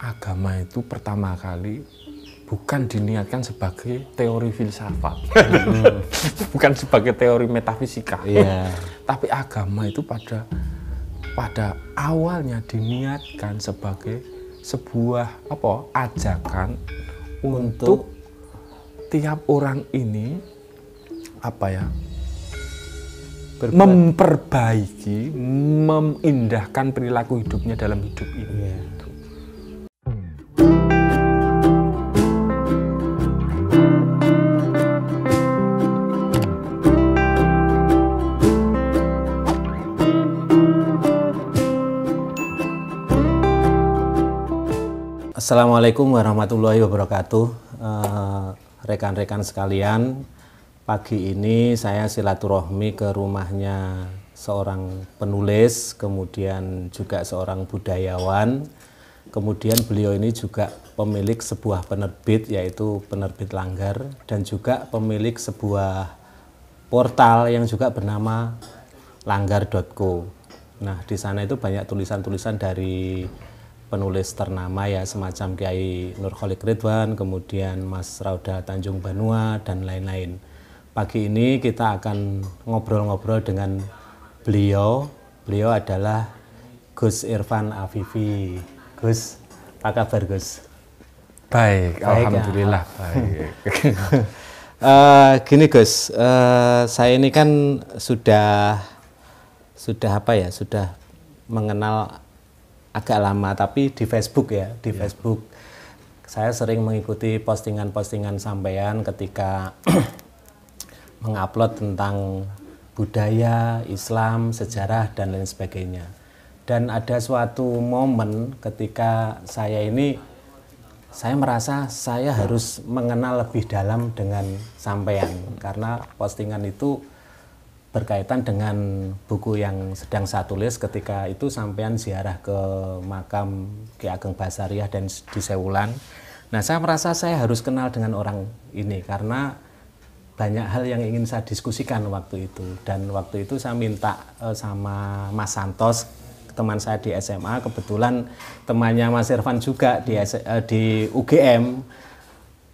agama itu pertama kali bukan diniatkan sebagai teori filsafat, bukan sebagai teori metafisika, tapi agama itu pada awalnya diniatkan sebagai sebuah ajakan untuk tiap orang ini memperbaiki, memindahkan perilaku hidupnya dalam hidup ini. Assalamualaikum warahmatullahi wabarakatuh. Rekan-rekan sekalian, pagi ini saya silaturahmi ke rumahnya seorang penulis, kemudian juga seorang budayawan. Kemudian beliau ini juga pemilik sebuah penerbit, yaitu penerbit Langgar, dan juga pemilik sebuah portal yang juga bernama langgar.co. Nah, di sana itu banyak tulisan-tulisan dari penulis ternama ya, semacam Kiai Nurholik Ridwan, kemudian Mas Rauda Tanjung Banua, dan lain-lain. Pagi ini kita akan ngobrol-ngobrol dengan beliau. Beliau adalah Gus Irfan Afifi. Gus, apa kabar Gus? Baik, alhamdulillah ya. Baik. Gini Gus, saya ini kan sudah mengenal agak lama, tapi di Facebook ya, di Facebook saya sering mengikuti postingan-postingan sampean ketika mengupload tentang budaya, Islam, sejarah, dan lain sebagainya. Dan ada suatu momen ketika saya merasa saya harus mengenal lebih dalam dengan sampean, karena postingan itu berkaitan dengan buku yang sedang saya tulis ketika itu sampean ziarah ke makam Ki Ageng Basariah dan di Sewulan. Nah, saya merasa saya harus kenal dengan orang ini karena banyak hal yang ingin saya diskusikan waktu itu. Dan waktu itu saya minta sama Mas Santos, teman saya di SMA, kebetulan temannya Mas Irfan juga di UGM,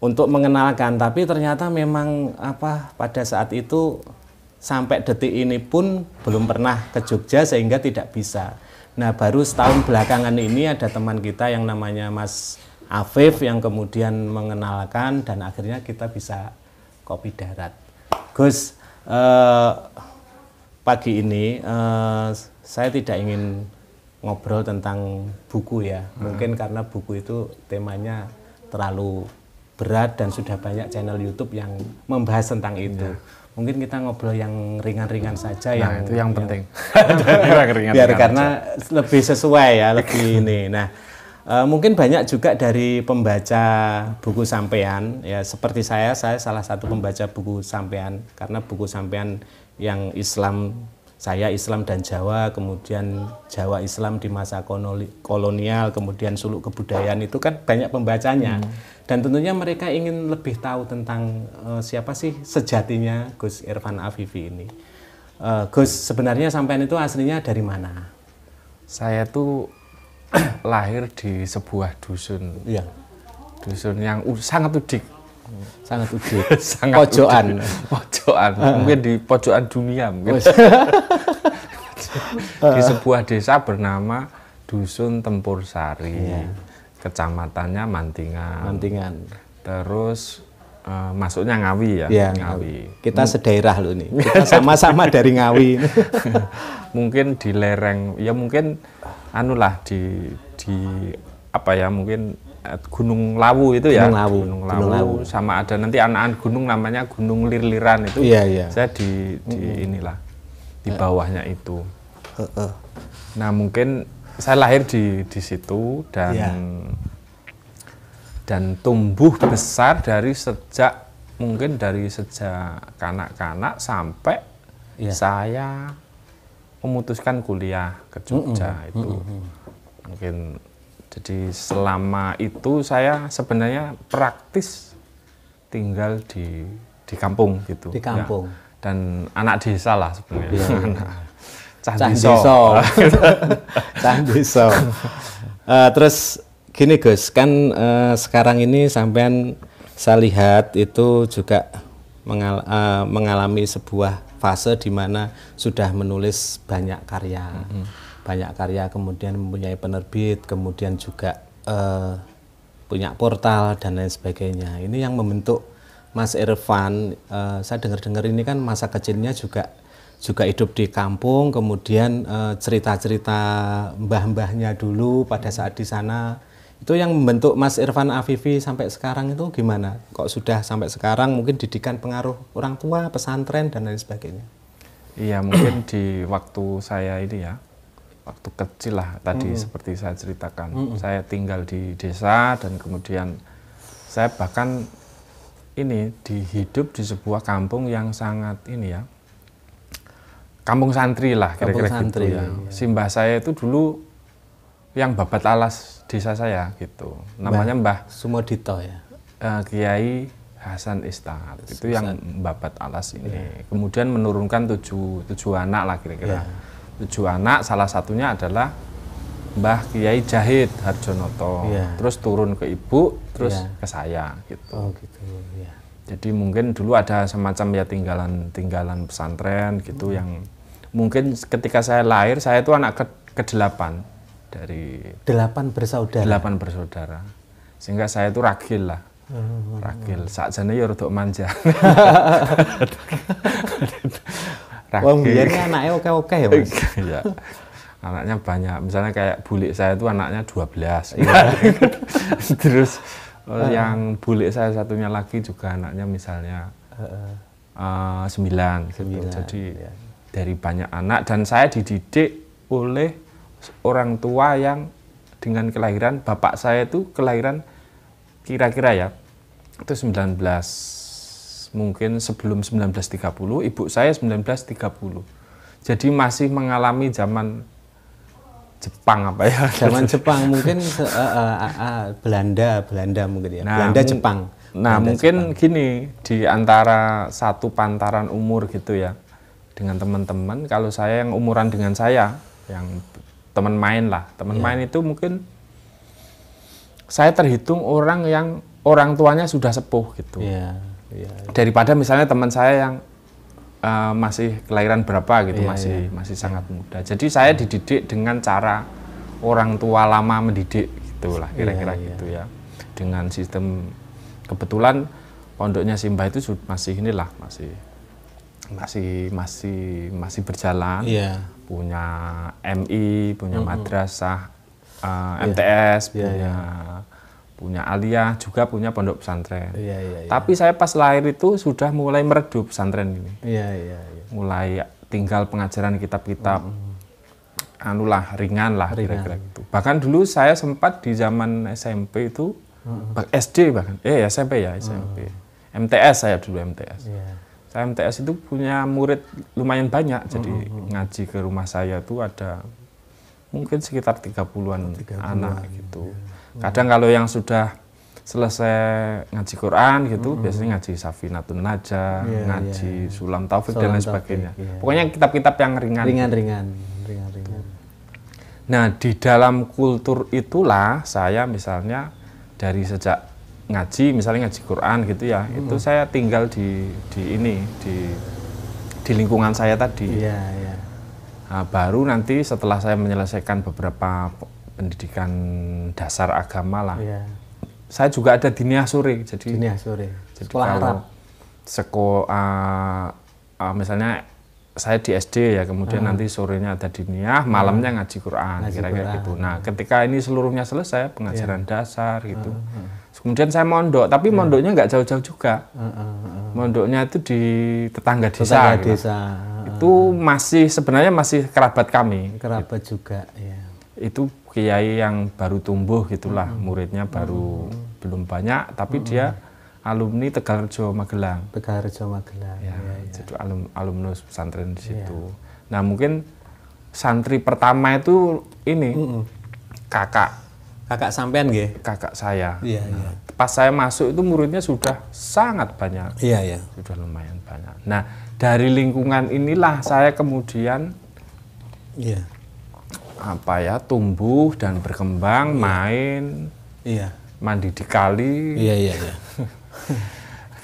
untuk mengenalkan. Tapi ternyata memang pada saat itu sampai detik ini pun belum pernah ke Jogja sehingga tidak bisa. Nah, baru setahun belakangan ini ada teman kita yang namanya Mas Afif yang kemudian mengenalkan dan akhirnya kita bisa kopi darat. Gus, pagi ini saya tidak ingin ngobrol tentang buku ya. Mungkin karena buku itu temanya terlalu berat dan sudah banyak channel YouTube yang membahas tentang itu. Mungkin kita ngobrol yang ringan-ringan saja. Nah, itu yang penting. Biar karena lebih sesuai ya, lebih ini. Nah, mungkin banyak juga dari pembaca buku sampean ya, seperti saya salah satu pembaca buku sampean, karena buku sampean yang Islam, saya Islam dan Jawa, kemudian Jawa Islam di masa kolonial, kemudian suluk kebudayaan, itu kan banyak pembacanya. Dan tentunya mereka ingin lebih tahu tentang siapa sih sejatinya Gus Irfan Afifi ini. Gus, sebenarnya sampean itu aslinya dari mana? Saya tuh lahir di sebuah dusun. Iya. Dusun yang sangat udik. Sangat udik. Sangat pojokan. Pojokan. Mungkin di pojokan dunia mungkin. Di sebuah desa bernama Dusun Tempur Sari. Iya. Kecamatannya Mantingan. Terus masuknya Ngawi ya. Iya, Ngawi. Kita sedaerah loh nih. Kita sama-sama dari Ngawi. Mungkin di lereng, ya mungkin di mungkin Gunung Lawu itu ya. Gunung Lawu. Sama ada nanti anak-anak gunung namanya Gunung Lir-Liran itu. Iya. Saya di inilah di bawahnya itu. Nah, mungkin saya lahir di situ dan tumbuh besar sejak kanak-kanak sampai saya memutuskan kuliah ke Jogja itu. Mungkin jadi selama itu saya sebenarnya praktis tinggal di kampung gitu. Di kampung. Ya. Dan anak desa lah sebenarnya. Cah desa. Terus gini Gus, kan sekarang ini sampean saya lihat itu juga mengalami sebuah fase di mana sudah menulis banyak karya, kemudian mempunyai penerbit, kemudian juga punya portal dan lain sebagainya. Ini yang membentuk Mas Irfan. Saya dengar-dengar ini kan masa kecilnya juga hidup di kampung, kemudian cerita-cerita mbah-mbahnya dulu pada saat di sana. Itu yang membentuk Mas Irfan Afifi sampai sekarang itu gimana? Kok sudah sampai sekarang mungkin didikan pengaruh orang tua, pesantren dan lain sebagainya? Iya, mungkin di waktu saya ini ya, waktu kecil lah tadi seperti saya ceritakan. Saya tinggal di desa dan kemudian saya bahkan ini hidup di sebuah kampung yang sangat ini ya, kampung santri lah kira-kira gitu ya. Simbah saya itu dulu yang babat alas desa saya gitu, namanya Mbah Sumodito ya, Kiai Hasan Istad, itu yang babat alas ini. Kemudian menurunkan tujuh anak lah kira-kira. 7 anak, salah satunya adalah Mbah Kiai Jahid Harjonoto. Terus turun ke ibu, terus ke saya gitu. Oh gitu ya. Jadi mungkin dulu ada semacam ya tinggalan pesantren gitu yang mungkin ketika saya lahir, saya itu anak ke-8 dari 8 bersaudara. 8 bersaudara. Sehingga saya itu ragil lah. Ragil. Sakjane ya rada manja. Wong biyen anake oke-oke ya, Mas. Iya. Anaknya banyak. Misalnya kayak bulik saya itu anaknya 12. Terus yang bulik saya satunya lagi juga anaknya misalnya 9 gitu. Jadi dari banyak anak dan saya dididik oleh orang tua yang dengan kelahiran, bapak saya itu kelahiran kira-kira ya itu 19 mungkin sebelum 1930, ibu saya 1930. Jadi masih mengalami zaman Jepang apa ya? Zaman Jepang mungkin Belanda mungkin ya. Nah, Belanda Jepang. Nah, Belanda, mungkin Jepang. gini, di antara satu pantaran umur gitu ya dengan teman-teman, kalau saya yang umuran dengan saya, yang teman main lah, main itu mungkin saya terhitung orang yang orang tuanya sudah sepuh gitu. Daripada misalnya teman saya yang masih kelahiran berapa gitu, masih sangat muda. Jadi saya dididik dengan cara orang tua lama mendidik gitulah kira-kira gitu ya. Dengan sistem, kebetulan pondoknya Simbah itu masih inilah masih berjalan. Punya MI, punya madrasah, MTS, punya aliyah, juga punya pondok pesantren. Tapi saya pas lahir itu sudah mulai meredup pesantren ini. Mulai tinggal pengajaran kitab-kitab, ringan lah kira-kira gitu. Bahkan dulu saya sempat di zaman SMP itu, SD bahkan, SMP ya, SMP. MTS saya dulu MTS. Saya MTS itu punya murid lumayan banyak, jadi ngaji ke rumah saya itu ada mungkin sekitar 30-an anak gitu. Kadang kalau yang sudah selesai ngaji Quran gitu, biasanya ngaji Safinatun Najah, ngaji Sulam Taufik dan lain sebagainya. Pokoknya kitab-kitab yang ringan. Nah, di dalam kultur itulah saya misalnya dari sejak ngaji, misalnya ngaji Quran gitu ya, itu saya tinggal di lingkungan saya tadi. Nah, baru nanti setelah saya menyelesaikan beberapa pendidikan dasar agama lah, saya juga ada diniyah sore. Jadi sekolah Arab. Misalnya saya di SD ya, kemudian nanti sorenya ada diniyah, malamnya ngaji Quran, kira-kira gitu. Nah, ketika ini seluruhnya selesai, pengajaran dasar gitu. Kemudian saya mondok, tapi mondoknya nggak jauh-jauh juga. Mondoknya itu di tetangga desa. Itu sebenarnya masih kerabat kami. Kerabat gitu. Juga, ya. Itu kiai yang baru tumbuh gitulah, muridnya baru belum banyak, tapi dia alumni Tegalrejo Magelang. Ya. Jadi alumnus pesantren di situ. Nah, mungkin santri pertama itu ini kakak sampean nggih? Kakak saya. Pas saya masuk itu muridnya sudah sangat banyak. Sudah lumayan banyak. Nah, dari lingkungan inilah saya kemudian tumbuh dan berkembang, main Iya. Mandi di kali, Iya.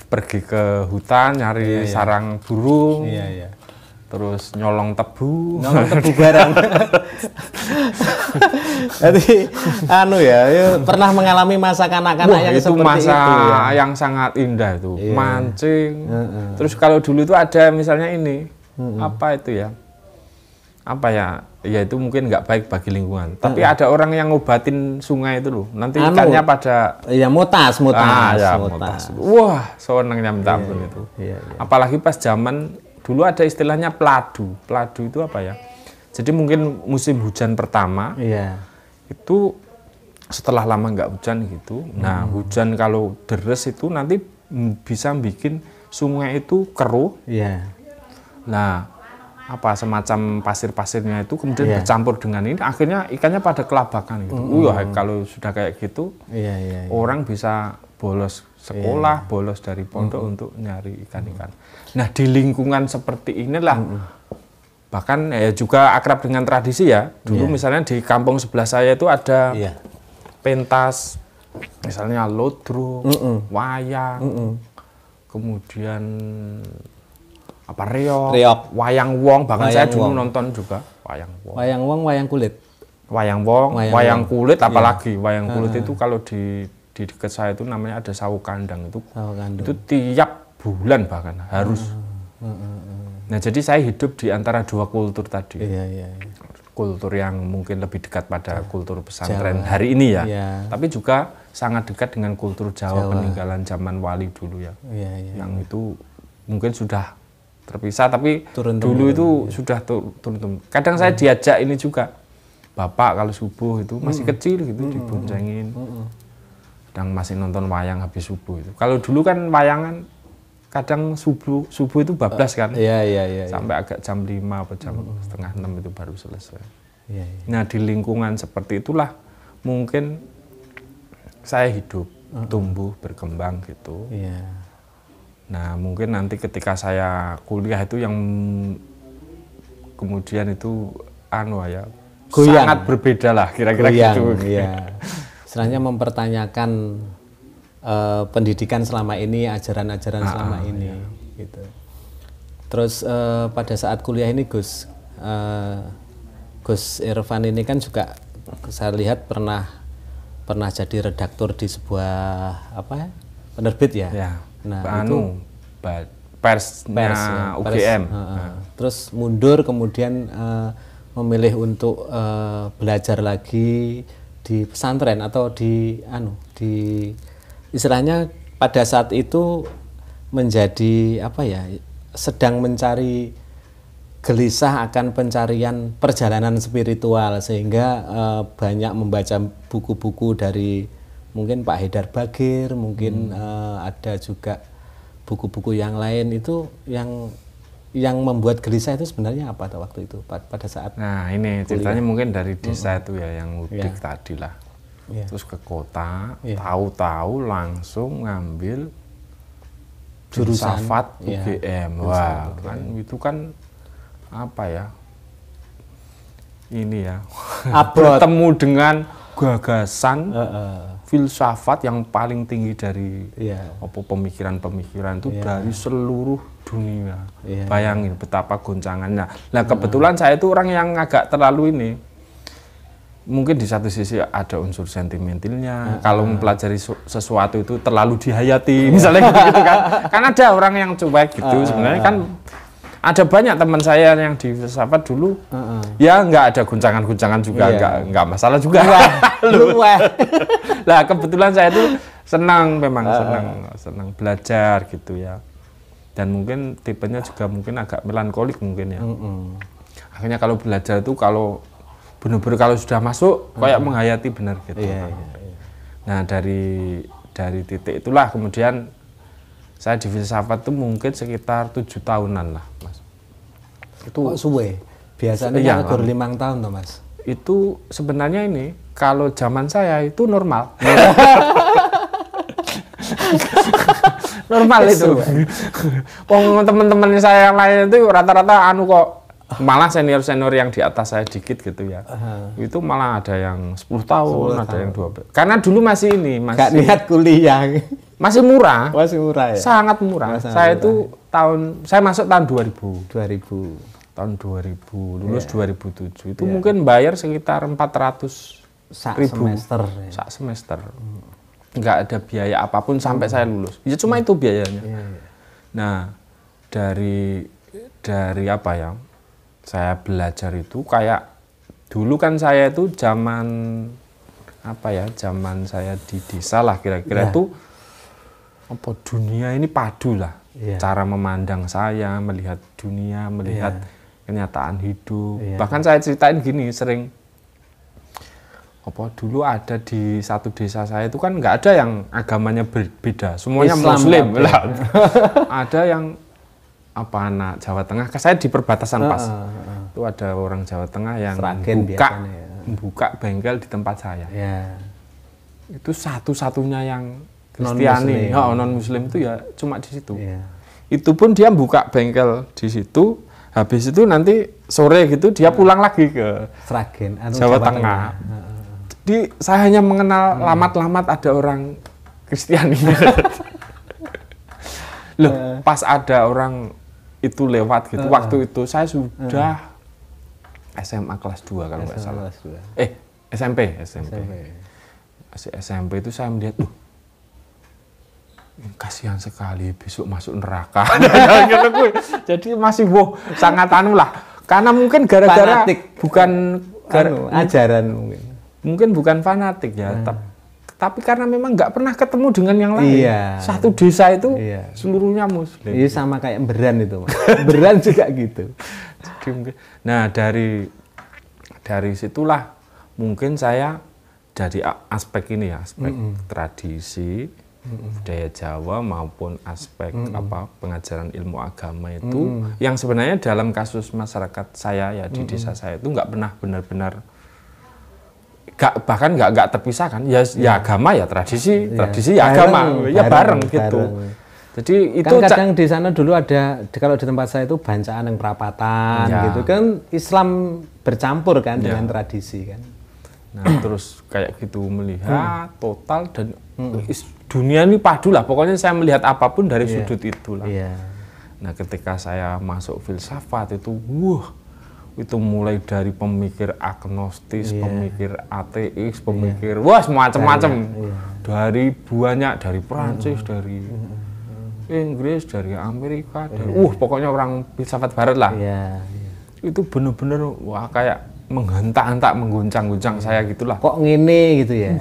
pergi ke hutan nyari sarang burung, Iya. terus nyolong tebu barang. Jadi pernah mengalami masa kanak-kanak yang itu seperti masa itu ya? yang sangat indah itu, mancing. Terus kalau dulu itu ada misalnya ini, apa itu ya? Apa ya? Ya itu mungkin nggak baik bagi lingkungan. Tapi ada orang yang ngobatin sungai itu loh. Nanti ikannya pada mutas. Mutas. Wah, senengnya minta ampun itu. Iya. Apalagi pas zaman dulu ada istilahnya peladu. Peladu itu apa ya? Jadi mungkin musim hujan pertama. Iya. Itu setelah lama nggak hujan gitu. Nah, hujan kalau deres itu nanti bisa bikin sungai itu keruh. Iya. Nah, semacam pasir-pasirnya itu kemudian bercampur dengan ini, akhirnya ikannya pada kelabakan gitu. Kalau sudah kayak gitu, orang bisa bolos sekolah, bolos dari pondok untuk nyari ikan-ikan. Nah, di lingkungan seperti inilah, bahkan juga akrab dengan tradisi ya. Dulu misalnya di kampung sebelah saya itu ada pentas, misalnya lodro, wayang, kemudian reok, wayang wong, bahkan saya dulu nonton juga wayang wong. Wayang wong, wayang kulit. Wayang wong, wayang kulit, apalagi wayang kulit itu kalau di dekat saya itu namanya ada sawu kandang itu. Itu tiap bulan bahkan harus. Nah, jadi saya hidup di antara dua kultur tadi. Kultur yang mungkin lebih dekat pada kultur pesantren hari ini ya. Tapi juga sangat dekat dengan kultur Jawa. Peninggalan zaman wali dulu ya. Yang itu mungkin sudah terpisah, tapi dulu itu sudah turun-temurun. Kadang saya diajak ini juga, bapak kalau subuh itu masih kecil gitu diboncengin, kadang masih nonton wayang habis subuh itu. Kalau dulu kan wayangan kadang subuh itu bablas kan, sampai agak jam 5 atau jam setengah 6 itu baru selesai. Nah, di lingkungan seperti itulah mungkin saya hidup, tumbuh, berkembang gitu. Nah, mungkin nanti ketika saya kuliah itu yang kemudian itu sangat berbeda lah kira-kira gitu. Istilahnya mempertanyakan pendidikan selama ini, ajaran-ajaran selama ini gitu. Terus pada saat kuliah ini Gus Irfan ini kan juga saya lihat pernah jadi redaktur di sebuah penerbit ya. Nah, persnya UGM. Terus mundur kemudian memilih untuk belajar lagi di pesantren atau di istilahnya pada saat itu menjadi sedang mencari, gelisah akan pencarian perjalanan spiritual, sehingga banyak membaca buku-buku dari mungkin Pak Haidar Bagir, mungkin ada juga buku-buku yang lain. Itu yang membuat gelisah itu sebenarnya apa waktu itu pada saat ini ceritanya mungkin dari desa itu ya, yang mudik tadi lah, terus ke kota, tahu-tahu langsung ngambil jurusan UGM. Wah, kan itu kan ini ya bertemu dengan gagasan filsafat yang paling tinggi dari pemikiran-pemikiran itu dari seluruh dunia. Bayangin betapa goncangannya. Nah, kebetulan saya itu orang yang agak terlalu ini, mungkin di satu sisi ada unsur sentimentalnya. Kalau mempelajari sesuatu itu terlalu dihayati, misalnya gitu kan. Kan ada orang yang cuek gitu. Sebenarnya kan ada banyak teman saya yang di filsafat dulu, ya nggak ada guncangan-guncangan juga, nggak masalah juga. Lah, kebetulan saya itu senang belajar gitu ya. Dan mungkin tipenya juga mungkin agak melankolik mungkin ya. Akhirnya kalau belajar itu kalau benar-benar kalau sudah masuk kayak menghayati benar gitu. Nah, dari titik itulah kemudian saya di filsafat itu mungkin sekitar 7 tahunan lah, Mas. Itu suwe. Biasanya kan 5 tahun toh, Mas. Itu sebenarnya ini kalau zaman saya itu normal. Normal itu. Teman-teman saya yang lain itu rata-rata Malah senior-senior yang di atas saya dikit gitu ya. Itu malah ada yang 10 tahun, ada yang 12. Karena dulu masih Gak niat kuliah. Masih murah. Masih murah ya? Sangat murah. Saya itu saya masuk tahun 2000. 2000. Tahun 2000, lulus 2007. Itu mungkin bayar sekitar 400 ribu semester. Sak semester. Nggak ada biaya apapun sampai saya lulus. Ya cuma itu biayanya. Nah, dari apa ya? Saya belajar itu kayak dulu kan saya itu zaman apa ya? Zaman saya di desa lah kira-kira itu apa dunia ini padu lah. Cara memandang saya, melihat dunia, melihat kenyataan hidup. Bahkan saya ceritain gini sering apa dulu ada di satu desa saya itu kan nggak ada yang agamanya berbeda, semuanya Islam, Muslim lah. Ada yang apa anak Jawa Tengah, saya di perbatasan pas. Itu ada orang Jawa Tengah yang buka bengkel di tempat saya. Itu satu-satunya yang Kristiani, non Muslim itu ya cuma di situ. Itu pun dia buka bengkel di situ. Habis itu nanti sore gitu dia pulang lagi ke Sragen, Jawa Tengah. Jadi saya hanya mengenal lamat-lamat ada orang Kristiani. Loh, pas ada orang itu lewat gitu, waktu itu saya sudah SMA kelas 2 kalau nggak salah. SMP. Masih SMP itu saya melihat, kasihan sekali besok masuk neraka. Jadi masih sangat lah. Karena mungkin gara-gara bukan ajaran mungkin bukan fanatik ya, tapi karena memang nggak pernah ketemu dengan yang lain. Satu desa itu seluruhnya Muslim. Iya sama kayak Beran itu, Beran juga gitu. Nah dari situlah mungkin saya dari aspek ini ya, aspek tradisi budaya Jawa maupun aspek pengajaran ilmu agama itu yang sebenarnya dalam kasus masyarakat saya ya di desa saya itu nggak pernah benar-benar bahkan nggak terpisahkan ya agama ya tradisi ya agama ya bareng gitu. Jadi itu kan kadang di sana dulu ada kalau di tempat saya itu bancaan yang perapatan gitu kan Islam bercampur kan dengan tradisi kan. Nah terus kayak gitu melihat total dan dunia ini padu lah, pokoknya saya melihat apapun dari sudut itulah. Nah ketika saya masuk filsafat itu, itu mulai dari pemikir agnostis, pemikir ateis, pemikir, semacam-macam. Dari banyak, dari Prancis, dari Inggris, dari Amerika, dari, pokoknya orang filsafat barat lah. Itu bener-bener, kayak menghentak-hentak, mengguncang-guncang saya gitulah. Kok ngene gitu ya?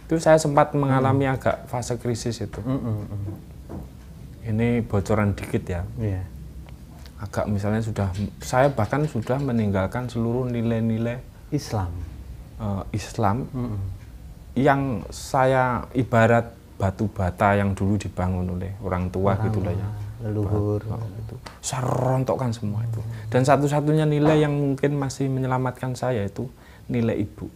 Itu saya sempat mengalami agak fase krisis itu. Ini bocoran dikit ya. Agak misalnya saya bahkan sudah meninggalkan seluruh nilai-nilai Islam yang saya ibarat batu bata yang dulu dibangun oleh orang tua gitulah ya. Leluhur. Gitu. Saya rontokkan semua itu. Dan satu-satunya nilai yang mungkin masih menyelamatkan saya itu nilai ibu.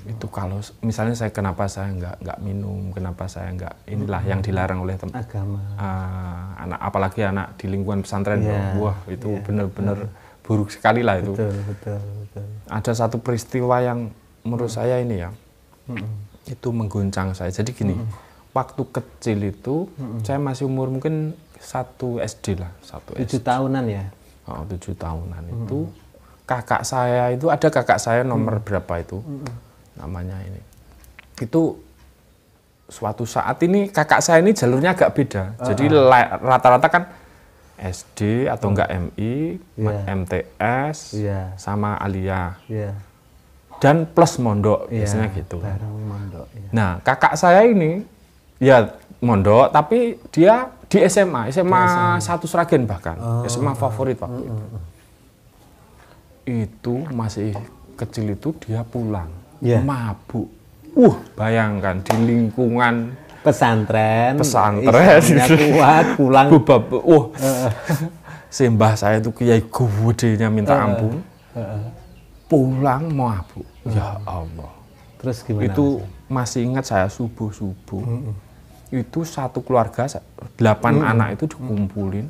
Itu kalau misalnya kenapa saya nggak minum, kenapa saya nggak inilah yang dilarang oleh agama. Anak apalagi anak di lingkungan pesantren, itu benar-benar buruk sekali lah itu. Betul. Ada satu peristiwa yang menurut saya ini ya, itu mengguncang saya. Jadi gini, waktu kecil itu saya masih umur mungkin 1 SD lah, 1 7 tahunan ya. 7 tahunan itu kakak saya itu ada kakak saya nomor berapa itu. Namanya ini itu suatu saat ini kakak saya ini jalurnya agak beda jadi rata-rata kan SD atau enggak MI, MTS sama Aliyah dan plus mondok biasanya gitu. Mondok, Nah kakak saya ini ya mondok tapi dia di SMA 1 Sragen bahkan SMA favorit waktu itu masih kecil itu dia pulang mabuk. Bayangkan di lingkungan pesantren kuat pulang Simbah saya itu kiai gedenya minta ampun. Pulang mabuk. Ya Allah. Terus gimana? Itu masih ingat saya subuh. Itu satu keluarga 8 anak itu dikumpulin.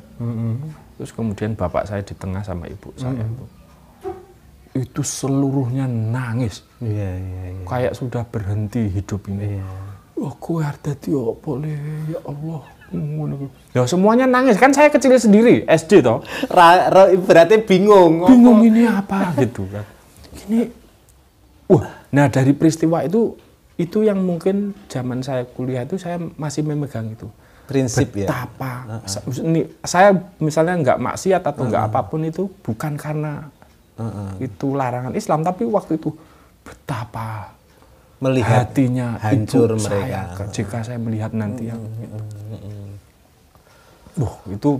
Terus kemudian bapak saya di tengah sama ibu saya itu seluruhnya nangis. Iya. Kayak sudah berhenti hidup ini. Iya. Oh, kowe arep dadi opo le, ya Allah. Ngono. Ya semuanya nangis, kan saya kecil sendiri, SD toh. Berarti bingung. Bingung ini apa gitu kan. Ini nah dari peristiwa itu yang mungkin zaman saya kuliah itu saya masih memegang itu. Prinsip betapa saya misalnya nggak maksiat atau nggak apapun itu bukan karena itu larangan Islam, tapi waktu itu betapa melihat hatinya hancur ibu mereka saya jika saya melihat nanti yang itu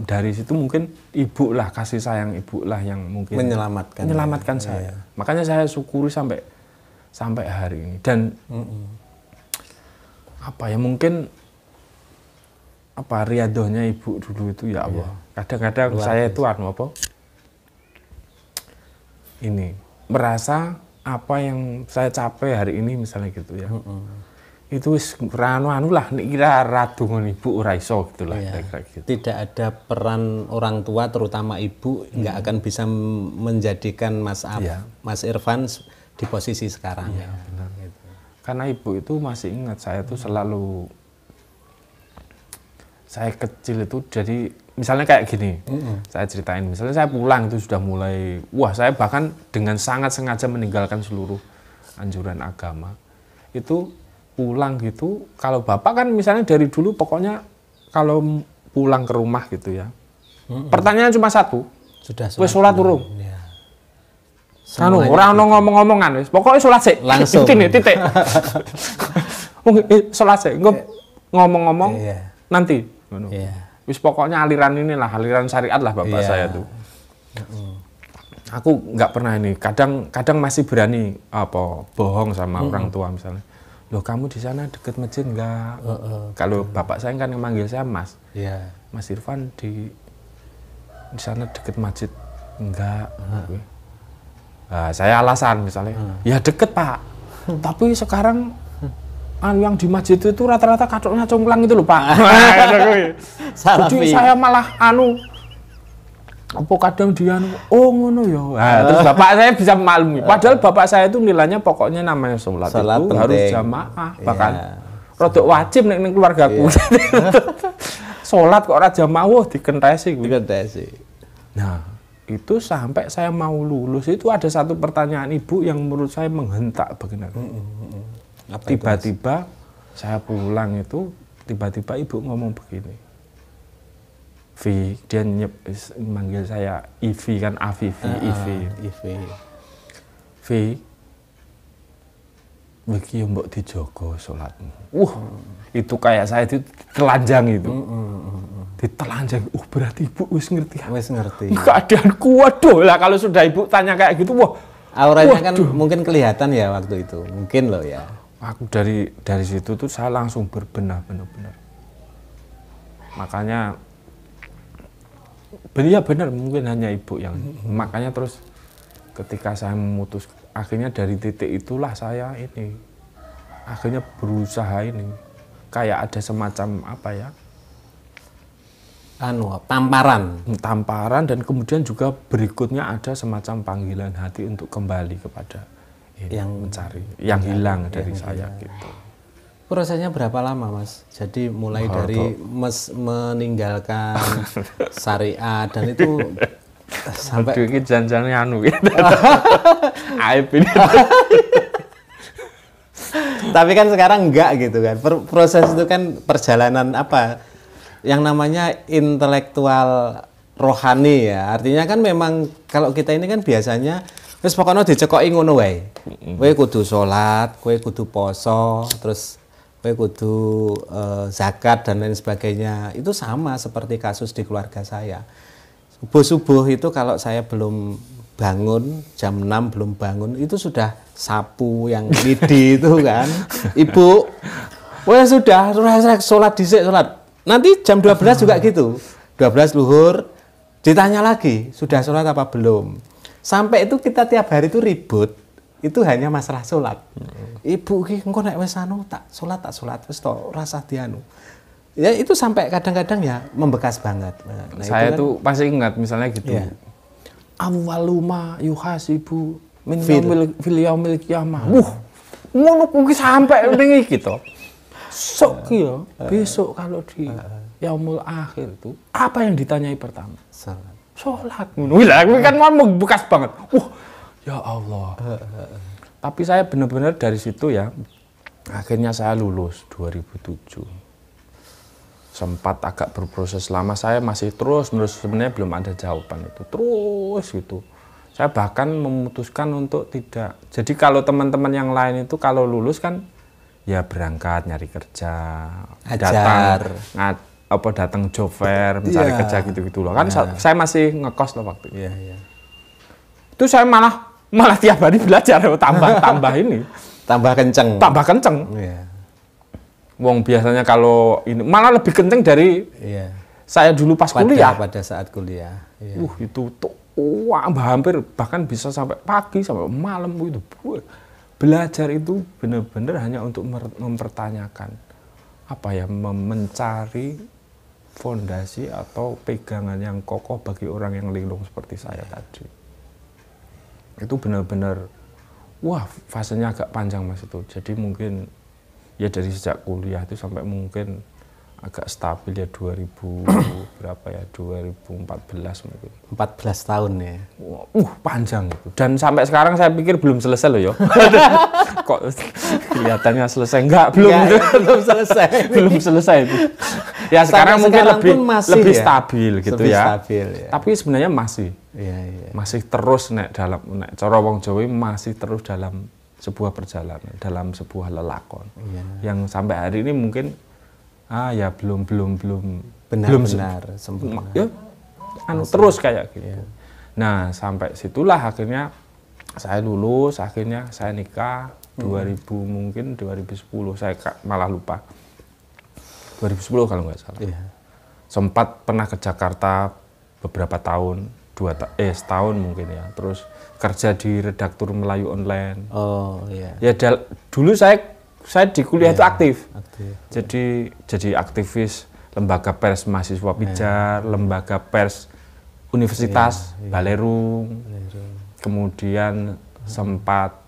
dari situ mungkin ibu lah, kasih sayang ibu lah yang mungkin menyelamatkan saya. Makanya saya syukuri sampai hari ini. Dan apa ya, mungkin riadohnya ibu dulu itu ya Allah. Kadang-kadang saya itu ini merasa apa yang saya capai hari ini misalnya gitu ya. Itu wis anu lah nek kira radu ngono ibu ora iso gitu lah kira-kira gitu. Tidak ada peran orang tua terutama ibu nggak akan bisa menjadikan Mas Irfan di posisi sekarang. Iya, benar gitu. Karena ibu itu masih ingat saya tuh selalu saya kecil itu, jadi misalnya kayak gini, saya ceritain, misalnya saya pulang itu sudah mulai, saya bahkan dengan sangat sengaja meninggalkan seluruh anjuran agama. Itu pulang gitu, kalau bapak kan misalnya dari dulu pokoknya kalau pulang ke rumah gitu ya, pertanyaannya cuma satu, wes sholat turun. Orang ngomong-ngomongan wis, pokoknya sholat sih, langsung titik. Sholat sih, ngomong-ngomong nanti. Wis pokoknya aliran inilah, aliran syariat lah bapak saya tuh. Aku nggak pernah ini, kadang masih berani bohong sama orang tua misalnya. Loh, kamu di sana deket masjid enggak? Kalau bapak saya kan yang manggil saya Mas. Mas Irfan di sana deket masjid enggak? Nah, saya alasan misalnya, ya deket Pak, tapi sekarang yang di masjid itu rata-rata katoknya congklang itu loh Pak. Jadi saya malah apa kadang dia ngono ya. Nah, terus bapak saya bisa memaklumi. Padahal bapak saya itu nilainya pokoknya namanya sholat itu penting. Harus jamaah, bahkan rodok wajib nek ning keluargaku. Sholat kok ora jamaah dikentesi kuwi. Nah, itu sampai saya mau lulus itu ada satu pertanyaan ibu yang menurut saya menghentak begini. Tiba-tiba saya pulang itu, tiba-tiba ibu ngomong begini. Dia manggil saya Ivi kan, Afifi, Ivi. Bagi mbok dijogo sholatmu. Itu kayak saya ditelanjang itu. Ditelanjang. Berarti ibu wis ngerti. Keadaanku, waduh lah kalau sudah ibu tanya kayak gitu, auranya kan mungkin kelihatan ya waktu itu. Mungkin loh ya. Aku dari situ tuh saya langsung berbenah benar-benar. Makanya benar mungkin hanya ibu yang makanya terus ketika saya memutus, akhirnya dari titik itulah saya ini akhirnya berusaha ini kayak ada semacam tamparan dan kemudian juga berikutnya ada semacam panggilan hati untuk kembali kepada yang mencari yang hilang dari saya gitu. Prosesnya berapa lama Mas? Jadi mulai dari meninggalkan syariat dan itu sampai ini janjiannya gitu. Aib ini. Tapi kan sekarang enggak gitu kan. Proses itu kan perjalanan yang namanya intelektual rohani ya. Artinya kan memang kalau kita ini kan biasanya wis pokoknya dicekoki ngono wae. Kowe kudu salat, kowe kudu poso, terus kowe kudu zakat dan lain sebagainya. Itu sama seperti kasus di keluarga saya. Subuh-subuh itu kalau saya belum bangun, jam 6 belum bangun, itu sudah sapu yang lidi itu kan. Ibu, wah sudah, sholat dhisik, sholat. Nanti jam 12 juga gitu. 12 luhur, ditanya lagi, sudah sholat apa belum? Sampai itu kita tiap hari itu ribut, itu hanya masalah sholat. Ibu ki engko nek wis tak sholat wis to rasa dianu. Ya itu sampai kadang-kadang ya membekas banget. Nah, saya itu kan, tuh pasti ingat misalnya gitu. Iya. Awwaluma yuhasibu min fil yaumil qiyamah. Ngono kuwi sampai ning iki to. Sok ki ya, besok kalau di yaumul akhir itu apa yang ditanyai pertama? Salat. Ngono lah kuwi kan membekas banget. Ya Allah. Tapi saya benar-benar dari situ ya, akhirnya saya lulus 2007. Sempat agak berproses lama, saya masih terus-menerus, sebenarnya belum ada jawaban itu, terus gitu. Saya bahkan memutuskan untuk tidak. Jadi kalau teman-teman yang lain itu kalau lulus kan ya berangkat nyari kerja, datang job fair, mencari kerja gitu-gitu loh. Kan saya masih ngekos loh waktu itu. Itu saya malah tiap hari belajar, tambah ini. Tambah kenceng. Wong biasanya kalau ini malah lebih kenceng dari saya dulu pas kuliah. Pada saat kuliah. Itu tuh hampir bahkan bisa sampai pagi sampai malam itu. Belajar itu benar-benar hanya untuk mempertanyakan mencari fondasi atau pegangan yang kokoh bagi orang yang linglung seperti saya tadi. Itu benar-benar fasenya agak panjang Mas itu. Jadi mungkin ya dari sejak kuliah itu sampai mungkin agak stabil ya 2014 mungkin. 14 tahun ya. Panjang itu. Dan sampai sekarang saya pikir belum selesai loh ya. Kok kelihatannya selesai? Belum selesai. Belum selesai itu. Ya sekarang mungkin lebih stabil gitu ya. Tapi sebenarnya masih terus cara wong Jawa masih terus dalam sebuah perjalanan, dalam sebuah lelakon yang sampai hari ini mungkin belum benar-benar sempurna. Terus kayak gitu. Nah sampai situlah akhirnya saya lulus, akhirnya saya nikah 2010 saya malah lupa 2010 kalau nggak salah. Sempat pernah ke Jakarta beberapa tahun, setahun mungkin ya. Terus kerja di redaktur Melayu Online. Dulu saya di kuliah itu aktif. Jadi aktivis lembaga pers mahasiswa Pijar, lembaga pers Universitas Balerung. Kemudian sempat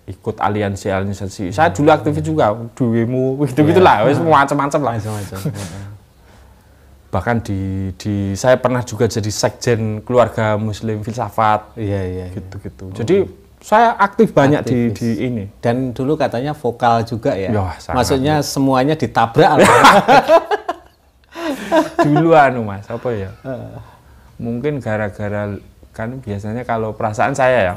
ikut aliansi. Saya dulu aktivis juga, Duwemu, gitu-gitulah, macam-macam lah. Bahkan saya pernah juga jadi sekjen keluarga Muslim Filsafat, gitu-gitu. Jadi saya aktif banyak di ini. Dan dulu katanya vokal juga ya. Maksudnya semuanya ditabrak. Dulu Mas, apa ya? Mungkin gara-gara kan biasanya kalau perasaan saya ya,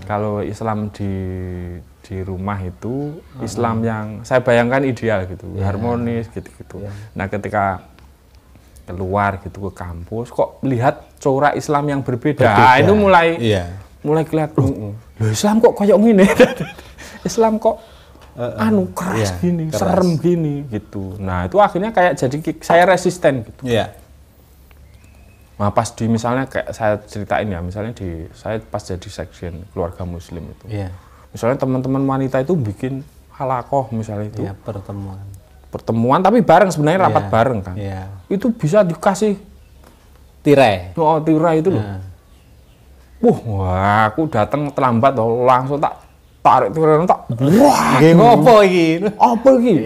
kalau Islam di rumah itu Islam yang saya bayangkan ideal gitu, harmonis gitu-gitu. Nah ketika keluar gitu ke kampus kok lihat corak Islam yang berbeda. Itu mulai kelihatan loh Islam kok kayak gini. Islam kok keras gini, serem gini gitu. Nah itu akhirnya kayak jadi saya resisten gitu. Nah pas misalnya kayak saya ceritain ya, misalnya saya pas jadi sekjen keluarga Muslim itu. Misalnya teman-teman wanita itu bikin halakoh misalnya itu. Pertemuan tapi bareng sebenarnya rapat bareng kan. Itu bisa dikasih tirai. Tirai itu loh. Aku datang terlambat loh, langsung tak tarik tirai tak. Ngopo iki? Apa iki?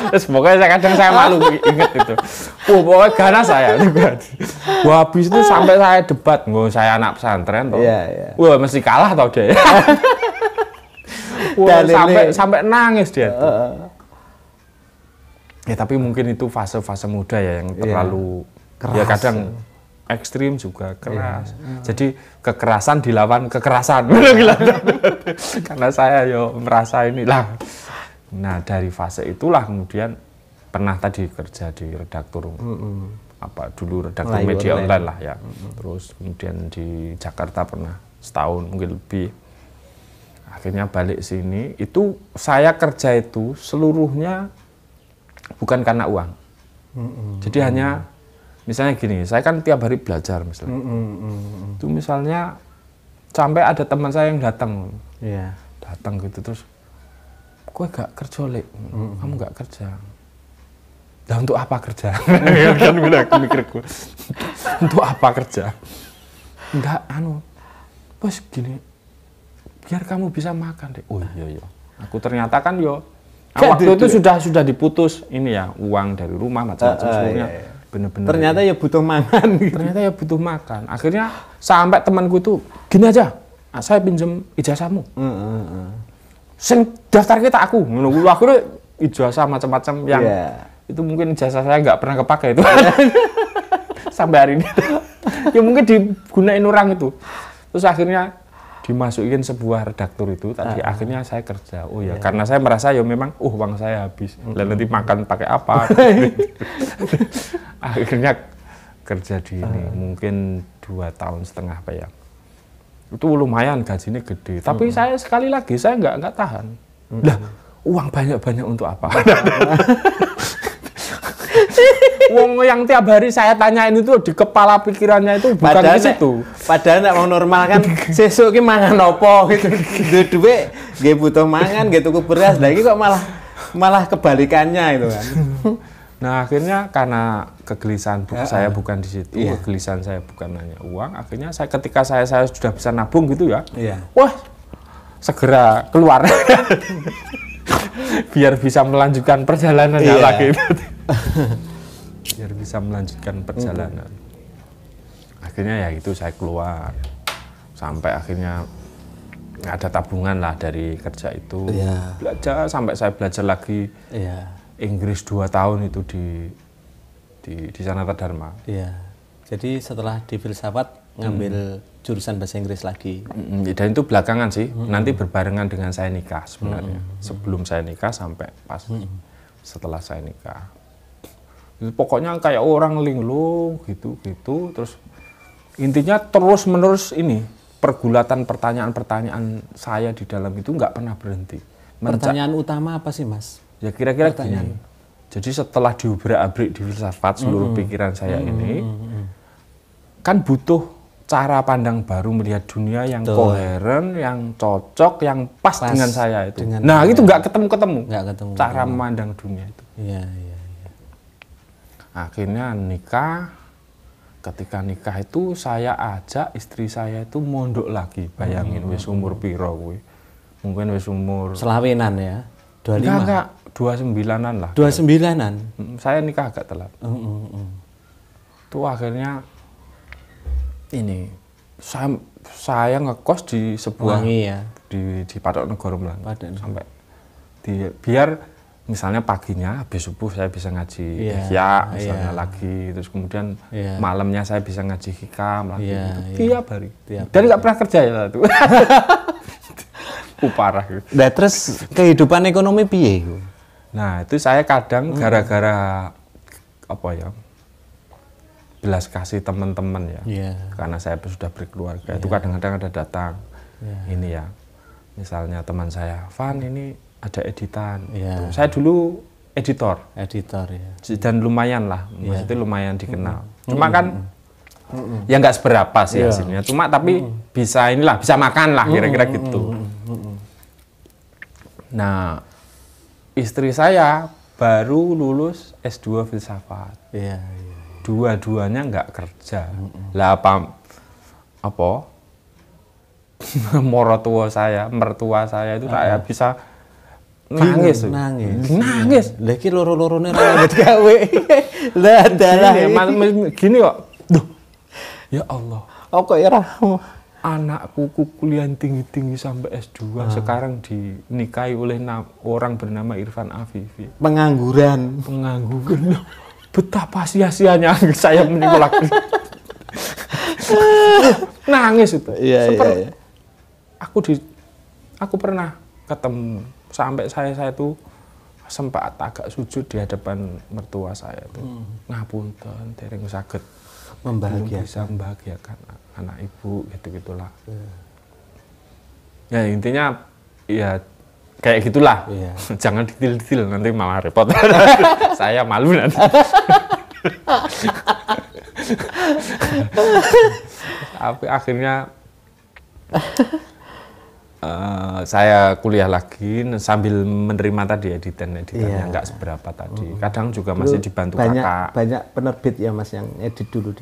Terus pokoknya kadang saya malu inget itu. Pokoknya ganas saya juga. Habis itu sampai saya debat, saya anak pesantren toh. Mesti kalah tau deh. Sampai nangis dia. Tapi mungkin itu fase-fase muda ya yang terlalu keras. Ya kadang ekstrim juga keras. Jadi kekerasan dilawan kekerasan. Karena saya merasa inilah. Nah dari fase itulah kemudian pernah tadi kerja di redaktur dulu redaktur Melayu media online lah ya. Terus kemudian di Jakarta pernah setahun mungkin lebih. Akhirnya balik sini itu saya kerja itu seluruhnya bukan karena uang. Jadi hanya misalnya gini, saya kan tiap hari belajar misalnya. Itu misalnya sampai ada teman saya yang datang. Datang gitu terus, "Kowe gak kerja, Lek? Kamu gak kerja?" Nah, untuk apa kerja? Kan mikirku. Untuk apa kerja? Enggak, bos gini, biar kamu bisa makan deh. Oh iya. Aku ternyata kan waktu itu sudah diputus ini ya, uang dari rumah macam-macam semuanya. Iya. Bener-bener. Ternyata ya butuh makan. Gitu. Ternyata ya butuh makan. Akhirnya sampai temanku itu gini aja, saya pinjam ijazahmu. Sing daftar kita aku. Akhirnya ijazah macam-macam yang itu mungkin ijazah saya nggak pernah kepake itu. Sampai hari ini. Ya mungkin digunain orang itu. Terus akhirnya dimasukin sebuah redaktur itu tadi akhirnya saya kerja. Oh ya, karena saya merasa ya memang uang saya habis. Lalu nanti makan pakai apa? Akhirnya kerja di ini mungkin 2,5 tahun Pak ya. Itu lumayan gajinya gede. Tapi saya sekali lagi saya nggak tahan. Lah, uang banyak-banyak untuk apa? Wong yang tiap hari saya tanyain itu di kepala pikirannya itu bukan di situ. Padahal nek wong normal kan sesuk ki mangan opo gitu. Duwe nggih butuh mangan, nggih tuku beras. Lah iki kok malah kebalikannya itu kan. Nah, akhirnya karena kegelisahan saya bukan di situ, kegelisahan saya bukan hanya uang, akhirnya ketika saya sudah bisa nabung gitu ya. Wah, segera keluar. Biar bisa melanjutkan perjalanannya lagi. Biar bisa melanjutkan perjalanan. Akhirnya ya itu saya keluar sampai akhirnya nggak ada tabungan lah dari kerja itu. Belajar sampai saya belajar lagi Inggris 2 tahun itu di Sanata Dharma. Jadi setelah di filsafat ngambil jurusan bahasa Inggris lagi. Dan itu belakangan sih. Nanti berbarengan dengan saya nikah sebenarnya. Sebelum saya nikah sampai pas setelah saya nikah. Pokoknya kayak orang linglung gitu terus intinya terus menerus ini pergulatan pertanyaan saya di dalam itu nggak pernah berhenti. Pertanyaan utama apa sih Mas? Ya kira-kira gini. Jadi setelah diubrak-abrik di filsafat seluruh pikiran saya ini kan butuh cara pandang baru melihat dunia yang koheren, yang cocok, yang pas dengan saya itu. Nah itu nggak ketemu cara memandang dunia itu. Akhirnya nikah. Ketika nikah itu saya ajak istri saya itu mondok lagi. Bayangin wis umur piro kuwi. Mungkin wis umur selawinan ya. 25. Enggak, 29-an lah. 29-an. Saya nikah agak telat. Itu akhirnya ini saya ngekos di sebuah di Patok Negoro Melangi. Sampai biar misalnya paginya habis subuh saya bisa ngaji ihya misalnya lagi, terus kemudian malamnya saya bisa ngaji hikam lagi tiap hari. Dan nggak pernah kerja ya itu. Parah gitu. Nah, terus kehidupan ekonomi piye? Nah itu saya kadang gara-gara apa ya belas kasih teman-teman ya, karena saya sudah berkeluarga itu kadang-kadang ada datang ini ya, misalnya teman saya, Van ini ada editan. Saya dulu editor ya. Dan lumayan lah, maksudnya lumayan dikenal. Cuma kan ya nggak seberapa sih hasilnya. Cuma tapi bisa bisa makan lah kira-kira gitu. Nah istri saya baru lulus S2 filsafat. Dua-duanya nggak kerja. Lah apa? mertua saya itu kayak bisa nangis. Lah iki loro-lorone ra ngerti gawe. Lah dalah gini kok. Duh. Ya Allah. Kok ya anakku kuliah tinggi-tinggi sampai S2 sekarang dinikahi oleh orang bernama Irfan Afifi. Pengangguran. Betapa sia-sianya saya menyekolahkan. Nangis itu. Iya. Aku pernah ketemu sampai saya itu sempat agak sujud di hadapan mertua saya itu. Ngapunten dereng saged bisa membahagiakan anak ibu gitu-gitulah. Ya intinya ya kayak gitulah. Jangan ditil-til nanti malah repot. Saya malu nanti. Akhirnya saya kuliah lagi sambil menerima tadi editannya nggak seberapa tadi. Kadang juga masih dibantu kakak. Banyak penerbit ya Mas yang edit dulu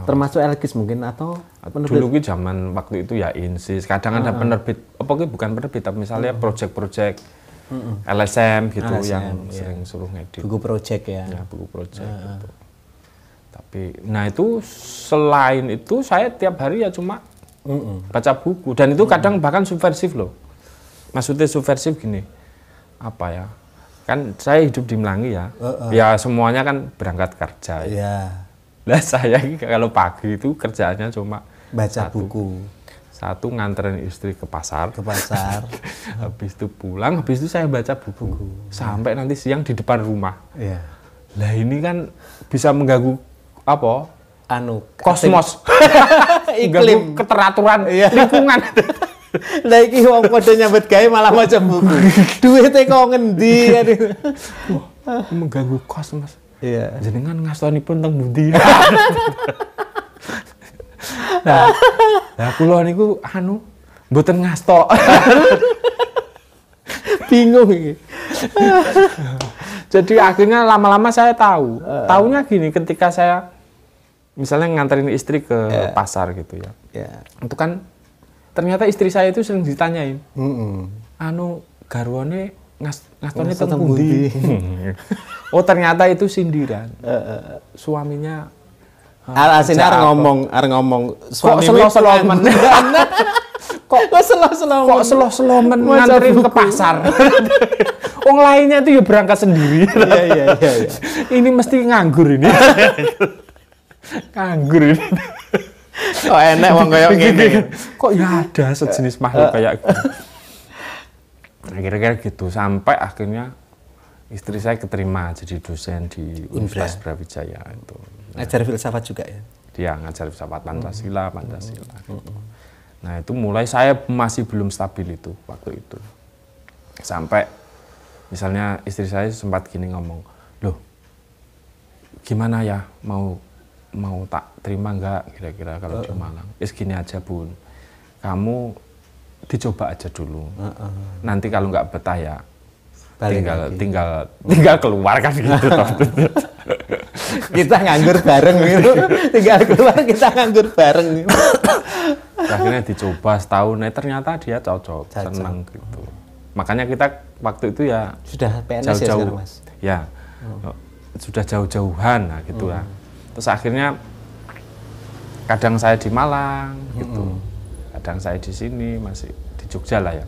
termasuk Elgis mungkin atau penerbit? Dulu ki zaman waktu itu ya Insis. Kadang ada penerbit, bukan penerbit tapi misalnya project-project LSM gitu yang sering suruh ngedit. Buku project ya. Ya buku project gitu. Tapi nah itu selain itu saya tiap hari ya cuma baca buku, dan itu kadang bahkan subversif loh. Maksudnya subversif gini, apa ya, kan saya hidup di Melangi ya, ya semuanya kan berangkat kerja ya. Nah saya kalau pagi itu kerjaannya cuma baca buku. Satu nganterin istri ke pasar. Habis itu pulang, habis itu saya baca buku. Sampai nanti siang di depan rumah. Lah ini kan bisa mengganggu apa? Kosmos. Iklim, keteraturan lingkungan. Lah iki wong padha nyambut gawe malah maca buku. Duwite kok ngendi? Mengganggu kosmos. Iya. Jenengan ngastonipun teng pundi? Lah kula niku mboten ngastok. Bingung iki. Jadi akhirnya lama-lama saya tahu. Taunya gini, ketika saya misalnya nganterin istri ke pasar gitu ya. Itu kan ternyata istri saya itu sering ditanyain. Garwane ngastone teng pundi? Oh, ternyata itu sindiran. Suaminya Asine arep ngomong suami selo-selomen. Kok selo-selomen nganterin ke pasar. Wong lainnya itu ya berangkat sendiri. Iya. Ini mesti nganggur ini. Nganggur ini. Kok enak wong kayak gini. Kok ya ada sejenis makhluk kayak gitu. Nah, kira-kira gitu sampai akhirnya istri saya keterima jadi dosen di Universitas Brawijaya itu. Ngajar filsafat juga ya? Dia ngajar filsafat Pancasila. Nah itu mulai saya masih belum stabil itu waktu itu. Sampai misalnya istri saya sempat gini ngomong, loh gimana ya mau tak terima nggak kira-kira kalau di Malang? Gini aja Bun, kamu dicoba aja dulu. Nanti kalau nggak betah ya tinggal keluar kan gitu. Kita nganggur bareng gitu. Tinggal keluar kita nganggur bareng gitu. Akhirnya dicoba setahun, ternyata dia cocok. Senang gitu. Makanya kita waktu itu ya sudah PNS jauh-jauh, ya Mas? Ya, sudah jauh-jauhan nah gitu ya. Terus akhirnya kadang saya di Malang gitu, kadang saya di sini masih di Jogja lah ya.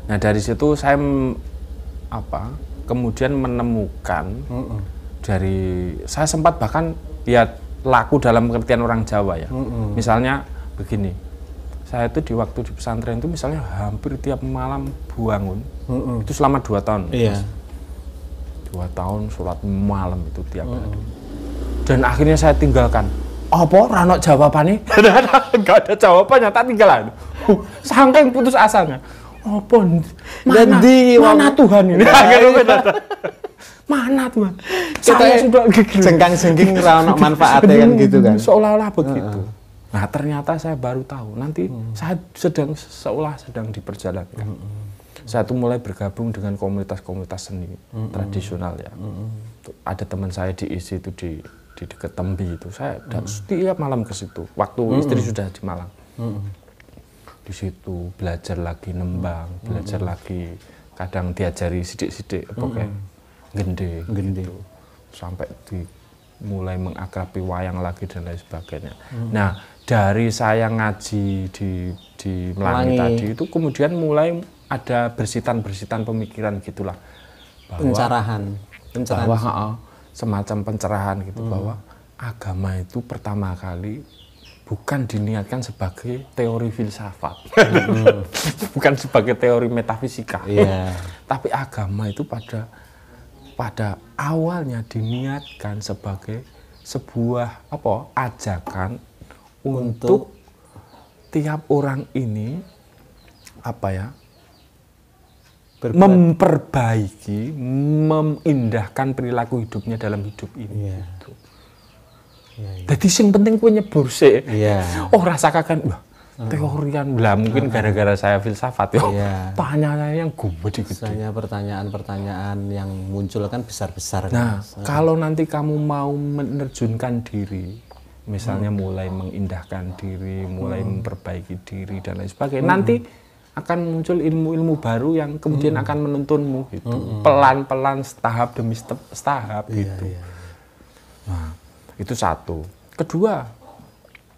Nah dari situ saya kemudian menemukan dari saya sempat bahkan ya laku dalam pengertian orang Jawa ya. Misalnya begini, saya itu di waktu di pesantren itu misalnya hampir tiap malam bangun itu selama 2 tahun. Iya. 2 tahun sholat malam itu tiap hari. Dan akhirnya saya tinggalkan. Apa rano jawabannya? Enggak ada jawabannya, tak tinggalan. Saking putus asanya. Apa? Mana Tuhan ini? Mana Tuhan? Saya sudah jengkang-jengking rano manfaatnya kan gitu kan. Seolah-olah begitu. Nah ternyata saya baru tahu, nanti saya sedang diperjalankan. Saya tuh mulai bergabung dengan komunitas-komunitas seni tradisional ya. Ada teman saya di ISI itu di dekat Tembi itu, saya setiap malam ke situ. Waktu istri sudah di Malang, di situ belajar lagi nembang, belajar lagi, kadang diajari sidik-sidik, pokoknya gende. Gitu. Sampai mulai mengakrabi wayang lagi dan lain sebagainya. Nah dari saya ngaji di Melangi tadi itu kemudian mulai ada bersitan pemikiran gitulah, pencerahan. Bahwa semacam pencerahan gitu, bahwa agama itu pertama kali bukan diniatkan sebagai teori filsafat, bukan sebagai teori metafisika, tapi agama itu pada awalnya diniatkan sebagai sebuah ajakan untuk tiap orang ini memperbaiki, memindahkan perilaku hidupnya dalam hidup ini. Jadi yang penting kuwi nyebur sik. Oh rasa kakan, wah teorian lah mungkin gara-gara saya filsafat ya. Iya. Tanya saya yang gede-gede. Misalnya pertanyaan-pertanyaan yang muncul kan besar-besar. Nah, kalau nanti kamu mau menerjunkan diri, misalnya mulai mengindahkan diri, mulai memperbaiki diri dan lain sebagainya, nanti akan muncul ilmu-ilmu baru yang kemudian akan menuntunmu gitu. Pelan-pelan, setahap demi setahap gitu. Iya. Nah, itu satu. Kedua,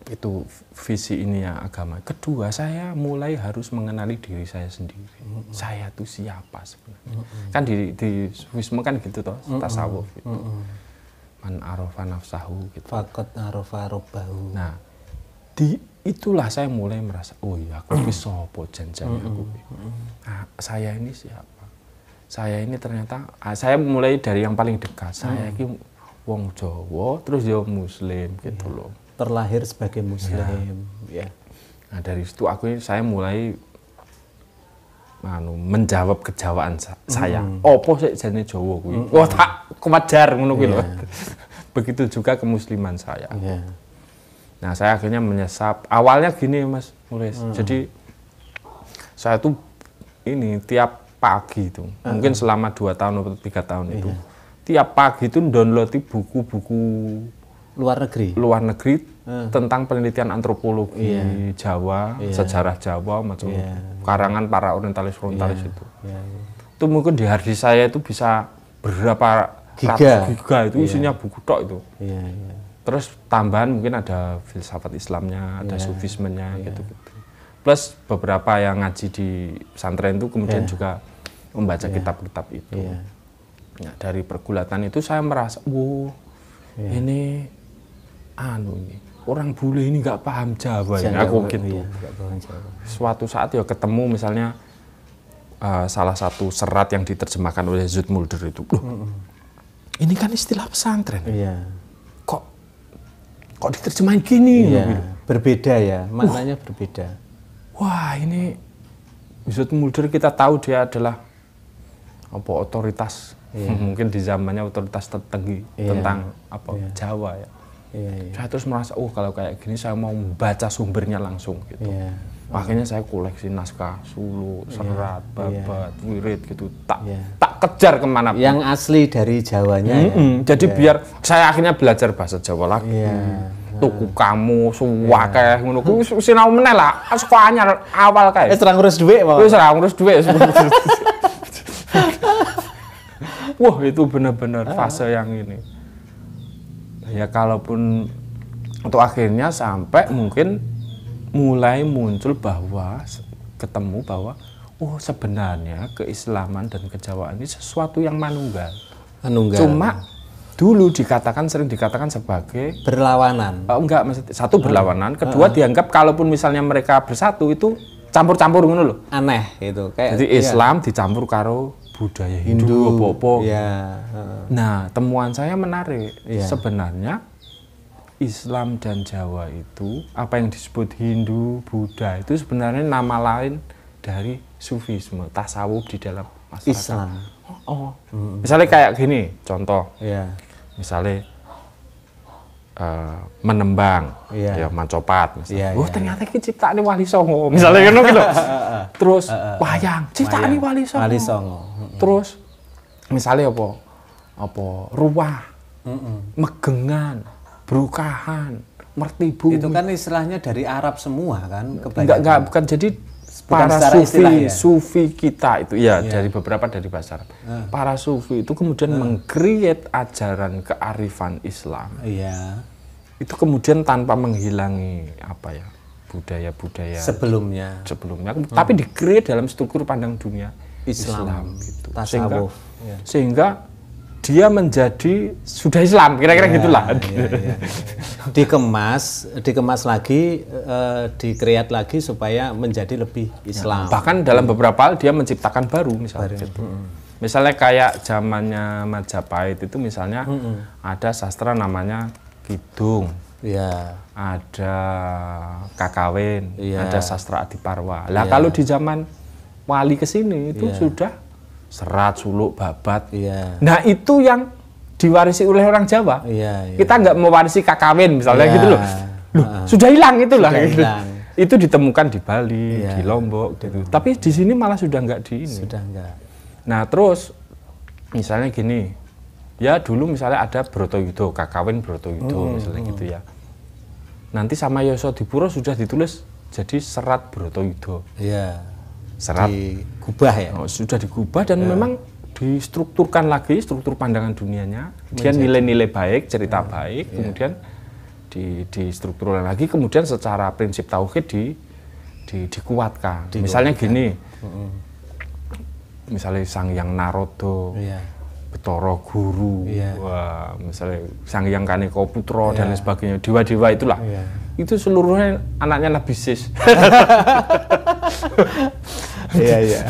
itu visi ini ya agama. Kedua, saya mulai harus mengenali diri saya sendiri. Saya tuh siapa sebenarnya? Kan di Sufisme kan gitu toh, tasawuf gitu. Man arafa nafsahu gitu. Faqad arafa rabbahu. Nah, itulah saya mulai merasa, oh iya aku bisa apa janjane aku. Nah, saya ini siapa? Saya ini ternyata saya mulai dari yang paling dekat. Saya ini wong Jawa, terus ya muslim gitu loh. Terlahir sebagai muslim, ya. Nah, dari situ saya mulai menjawab kejawaan saya. Opo sih jane Jawa kuwi? Wah, tak kewajar ngono kuwi lho. Begitu juga kemusliman saya. Nah, saya akhirnya menyesap. Awalnya gini, Mas Muris. Jadi saya tuh ini tiap pagi itu, mungkin selama 2 tahun atau 3 tahun itu, tiap pagi itu download buku-buku luar negeri tentang penelitian antropologi Jawa, sejarah Jawa, macam karangan para orientalis itu. Itu mungkin di hard disk saya itu bisa berapa giga itu isinya buku tok itu. Terus tambahan mungkin ada filsafat Islamnya, ada sufismenya gitu-gitu. Plus beberapa yang ngaji di pesantren itu kemudian juga membaca kitab-kitab itu. Nah, dari pergulatan itu saya merasa, ini orang bule ini nggak paham Jawa ini. Aku gitu. Suatu saat ya ketemu misalnya salah satu serat yang diterjemahkan oleh Zoetmulder itu. Ini kan istilah pesantren. Kok diterjemahin gini? Berbeda ya, maknanya berbeda. Wah, ini Zoetmulder kita tahu dia adalah otoritas, mungkin di zamannya otoritas tertinggi tentang Jawa ya. Saya terus merasa, kalau kayak gini saya mau membaca sumbernya langsung gitu. Makanya saya koleksi naskah Sulu, serat, babat, wirid gitu. Tak kejar kemana pun. Yang asli dari Jawanya. Jadi biar saya akhirnya belajar bahasa Jawa lagi. Tuku kamu, suwakeh, ngono kuwi sinau meneh lah. Sekolah anyar awal kae. Wis ora ngurus dhuwit, Pak. Wis ora ngurus dhuwit. Wah, itu benar-benar fase yang ini. Ya kalaupun untuk akhirnya sampai mungkin mulai muncul ketemu bahwa sebenarnya keislaman dan kejawaan ini sesuatu yang manunggal. Cuma dulu sering dikatakan sebagai berlawanan. Enggak, satu berlawanan, kedua dianggap kalaupun misalnya mereka bersatu itu campur-campur ngono lho. Aneh gitu. Jadi Islam dicampur karo budaya Hindu apa-apa. Nah, temuan saya menarik. Sebenarnya Islam dan Jawa itu, apa yang disebut Hindu, Buddha itu sebenarnya nama lain dari sufisme, tasawuf di dalam masyarakat. Islam. Misalnya kayak gini, contoh. Misalnya menembang, mancopat misalnya. Ternyata ini ciptaan Wali Songo, misalnya kan gitu. Terus wayang, ciptaan Wali Songo. Terus misalnya apa? Ruwah, megengan, brukahan, mertibu. Itu kan istilahnya dari Arab semua kan? Enggak, bukan. Jadi para sufi kita itu dari beberapa dari bahasa Arab. Para sufi itu kemudian meng-create ajaran kearifan Islam. Itu kemudian tanpa menghilangi budaya-budaya sebelumnya. Tapi di-create dalam struktur pandang dunia Islam gitu. Tasawuf. Sehingga dia menjadi sudah Islam, kira-kira gitulah. Dikemas lagi, dikreat lagi supaya menjadi lebih Islam. Bahkan dalam beberapa hal dia menciptakan baru misalnya gitu. Misalnya kayak zamannya Majapahit itu misalnya ada sastra namanya Kidung. Ada Kakawin, ada sastra Adiparwa. Lah kalau di zaman Wali kesini itu sudah serat, suluk, babat. Nah itu yang diwarisi oleh orang Jawa. Kita nggak mewarisi Kakawin misalnya gitu loh. Sudah hilang itulah. Itu ditemukan di Bali, di Lombok gitu. Tapi di sini malah sudah nggak di ini. Sudah enggak. Nah terus misalnya gini, ya dulu misalnya ada Bratayuda, kakawin Bratayuda misalnya gitu ya. Nanti sama Yasadipura sudah ditulis jadi serat Bratayuda. Iya. Serat digubah ya. Sudah digubah dan memang distrukturkan lagi struktur pandangan dunianya. Dia nilai-nilai baik, cerita baik, kemudian di struktur lagi, kemudian secara prinsip tauhid dikuatkan. Misalnya gini, misalnya Sang Hyang Naroda, Betara Guru, wah, misalnya Sang Hyang Kaneka Putra dan lain sebagainya, dewa-dewa itulah, itu seluruhnya anaknya Nabi Sis. Iya.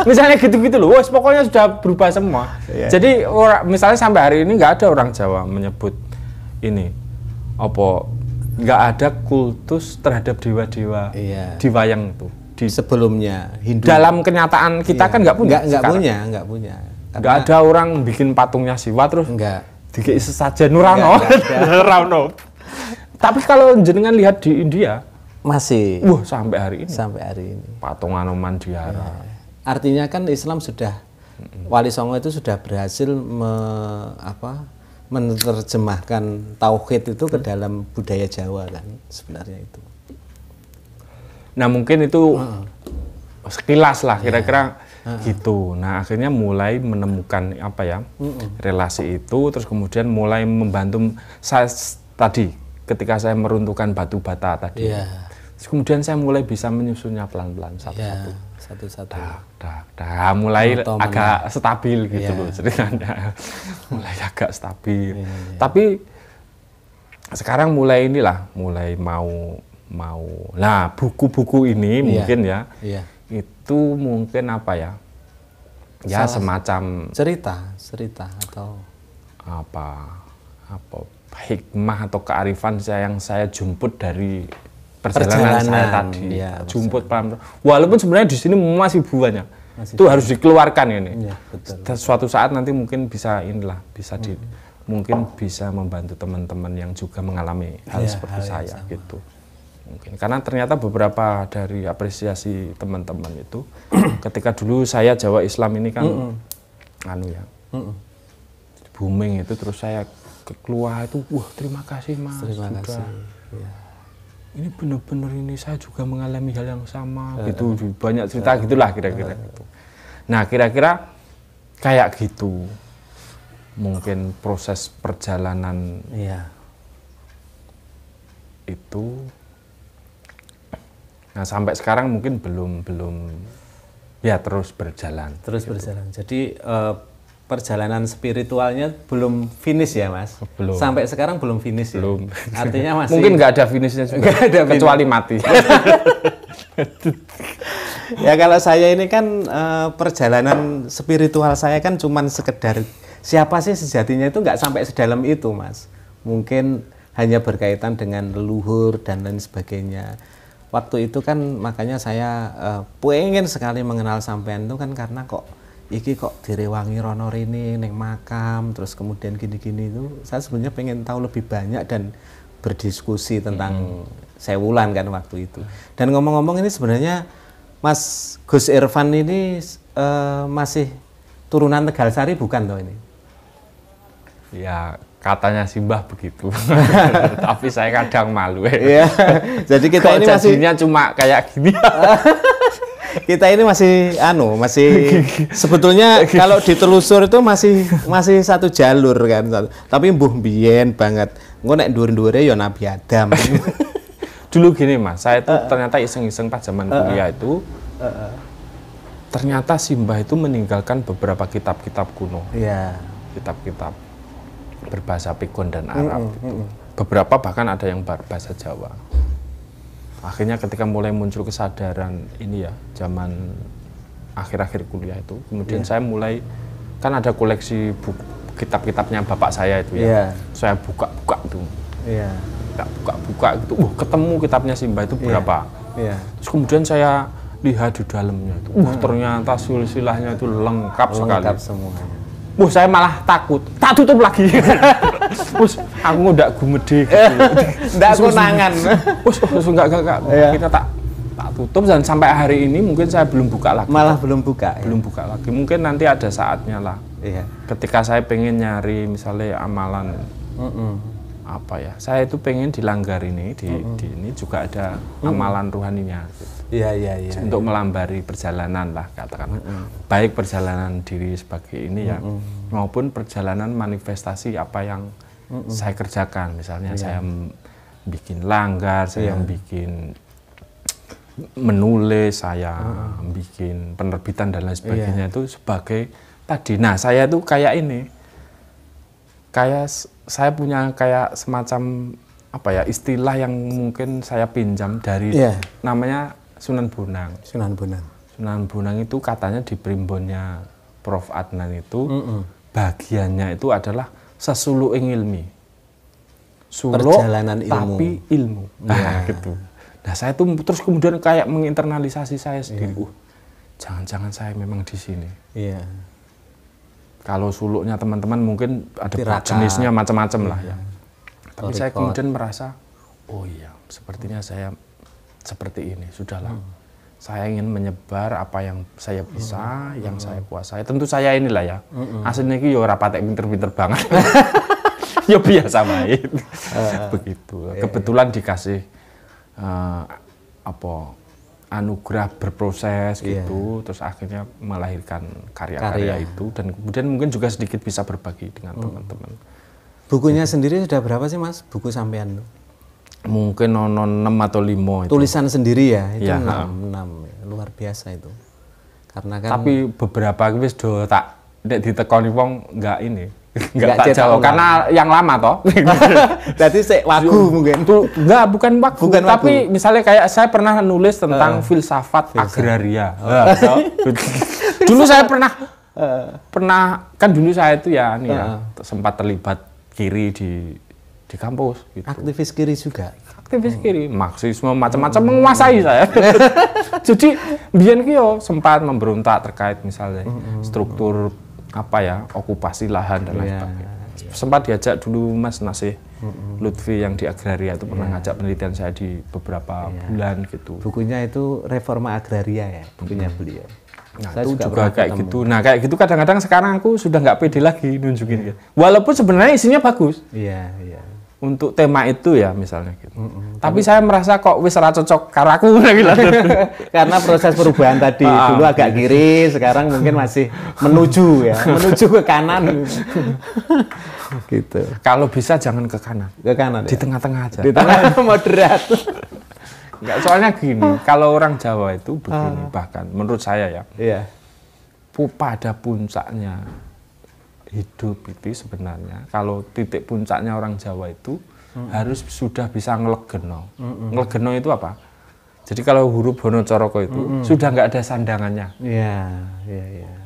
Misalnya gitu-gitu loh, wes pokoknya sudah berubah semua. Jadi misalnya sampai hari ini nggak ada orang Jawa menyebut ini apa, nggak ada kultus terhadap dewa-dewa di wayang itu. Sebelumnya Hindu. Dalam kenyataan kita kan nggak punya. Nggak punya. Nggak ada orang bikin patungnya Siwa terus dikei sesajen Nurano. Tapi kalau jenengan lihat di India masih. Sampai hari ini. Sampai hari ini. Patung Anoman Dihara. Artinya kan Islam sudah Wali Songo itu sudah berhasil menerjemahkan tauhid itu ke dalam budaya Jawa kan sebenarnya itu. Nah mungkin itu sekilas lah kira-kira gitu. Nah akhirnya mulai menemukan relasi itu, terus kemudian mulai membantu saya tadi ketika saya meruntuhkan batu bata tadi. Terus kemudian saya mulai bisa menyusunnya pelan-pelan satu-satu. Mulai agak stabil gitu loh ceritanya. Mulai agak stabil. Tapi sekarang mulai mau nah buku-buku ini mungkin itu mungkin semacam cerita atau apa hikmah atau kearifan yang saya jumput dari perjalanan saya tadi, jumput pelan. Walaupun sebenarnya di sini masih banyak, itu harus dikeluarkan ini. Suatu saat nanti mungkin bisa mungkin bisa membantu teman-teman yang juga mengalami hal seperti saya gitu. Mungkin karena ternyata beberapa dari apresiasi teman-teman itu, ketika dulu saya Jawa Islam ini kan booming itu, terus saya keluar itu, terima kasih Mas, ini benar-benar ini saya juga mengalami hal yang sama gitu, banyak cerita gitulah kira-kira gitu. Nah kira-kira kayak gitu mungkin proses perjalanan itu. Nah sampai sekarang mungkin belum terus berjalan. Jadi perjalanan spiritualnya belum finish ya Mas? Belum. Sampai sekarang belum finish ya? Belum. Artinya masih... Mungkin nggak ada finishnya juga, kecuali mati. Ya kalau saya ini kan perjalanan spiritual saya kan cuman sekedar siapa sih sejatinya itu nggak sampai sedalam itu Mas. Mungkin hanya berkaitan dengan leluhur dan lain sebagainya. Waktu itu kan makanya saya pengen sekali mengenal sampean itu kan karena kok direwangi rono rene ning makam, terus kemudian gini-gini itu saya sebenarnya pengen tahu lebih banyak dan berdiskusi tentang Sewulan kan waktu itu. Dan ngomong-ngomong ini sebenarnya Mas Gus Irfan ini masih turunan Tegalsari bukan toh ini? Ya katanya Simbah begitu. Tapi saya kadang malu ya. Jadi kita ini masih cuma kayak gini. Kita ini masih sebetulnya kalau ditelusur itu masih satu jalur kan, tapi mbuh biyen banget. Engko nek dhuwur-dhuwure ya Nabi Adam. Dulu gini Mas, saya itu ternyata iseng-iseng pas zaman kuliah itu ternyata Simbah itu meninggalkan beberapa kitab-kitab kuno. Iya. Kitab-kitab berbahasa Pikon dan Arab gitu. Beberapa bahkan ada yang berbahasa Jawa. Akhirnya ketika mulai muncul kesadaran ini ya, zaman akhir-akhir kuliah itu, kemudian saya mulai, kan ada koleksi kitab-kitabnya bapak saya itu ya, saya buka-buka tuh, buka-buka gitu, ketemu kitabnya Simbah itu berapa, terus kemudian saya lihat di dalamnya itu, ternyata silsilahnya itu lengkap sekali, semuanya. saya malah takut, tak tutup lagi. Terus aku udah gumede gitu. Nggak konangan. Enggak. Kita tak tutup dan sampai hari ini mungkin saya belum buka lagi. Malah belum buka. Belum buka lagi. Mungkin nanti ada saatnya lah. Iya. Ketika saya pengen nyari misalnya amalan apa ya? Saya itu pengen di Langgar ini di ini juga ada amalan ruhaninya. Iya. Untuk melambari perjalanan lah katakan. Baik perjalanan diri sebagai ini ya, maupun perjalanan manifestasi apa yang saya kerjakan. Misalnya saya bikin langgar, saya bikin menulis, saya bikin penerbitan dan lain sebagainya itu sebagai tadi. Nah, saya itu kayak ini. Kayak saya punya kayak semacam apa ya, istilah yang mungkin saya pinjam dari namanya Sunan Bonang. Sunan Bonang itu katanya di primbonnya Prof. Adnan itu bagiannya itu adalah sesuluk ilmi. Suluk perjalanan ilmu. Tapi ilmu. Nah, gitu. Nah, saya tuh terus kemudian kayak menginternalisasi saya sendiri. Jangan-jangan saya memang di sini. Iya. Kalau suluknya teman-teman mungkin ada Tiraka. jenisnya macam-macam lah ya. Tapi saya Torikot. kemudian merasa, oh iya, sepertinya saya seperti ini, sudahlah. Saya ingin menyebar apa yang saya bisa, yang saya kuasai. Tentu saya inilah ya. Aslinya ini ya ora patek pinter-pinter banget. Ya biasa baik. Begitu. Kebetulan dikasih anugerah berproses gitu, terus akhirnya melahirkan karya-karya itu, dan kemudian mungkin juga sedikit bisa berbagi dengan teman-teman. Bukunya sendiri sudah berapa sih Mas? Buku sampean? Mungkin 6 atau 5 itu. Tulisan sendiri ya? Itu Ya, 6. Luar biasa itu. Karena kan tapi beberapa wis do tak nek ditekoni wong enggak ini. Nggak Enggak tak cetak jawab ulang. karena yang lama toh. berarti wagu mungkin. Enggak, bukan wagu, Bukan wagu. tapi misalnya kayak saya pernah nulis tentang filsafat agraria. Dulu saya pernah kan dulu saya itu ya nih ya sempat terlibat kiri di kampus gitu. Aktivis kiri juga. Aktivis kiri, Marxisme macam-macam menguasai saya. Jadi biyen ki yo sempat memberontak terkait misalnya struktur apa ya, okupasi lahan dan lain sebagainya. Sempat diajak dulu Mas Nasih Lutfi yang di agraria itu pernah ngajak penelitian saya di beberapa bulan gitu. Bukunya itu Reforma Agraria ya, bukunya beliau. Nah, Saya itu juga pernah kayak ketemu. gitu. Nah, kayak gitu kadang-kadang sekarang aku sudah nggak pede lagi nunjukin gitu. Walaupun sebenarnya isinya bagus. Iya. Untuk tema itu ya misalnya gitu. Tapi saya merasa kok wis ora cocok karo aku gitu. Karena proses perubahan tadi dulu agak kiri, sekarang mungkin masih menuju ke kanan. Gitu. Kalau bisa jangan ke kanan. Ke kanan. Di Ya? tengah-tengah aja. Di tengah moderat. Enggak, soalnya gini, kalau orang Jawa itu begini, bahkan menurut saya ya, Iya. pada puncaknya hidup itu sebenarnya, kalau titik puncaknya orang Jawa itu harus sudah bisa ngelegeno. Ngelegeno itu apa? Jadi kalau huruf Honocoroko itu sudah nggak ada sandangannya. Iya.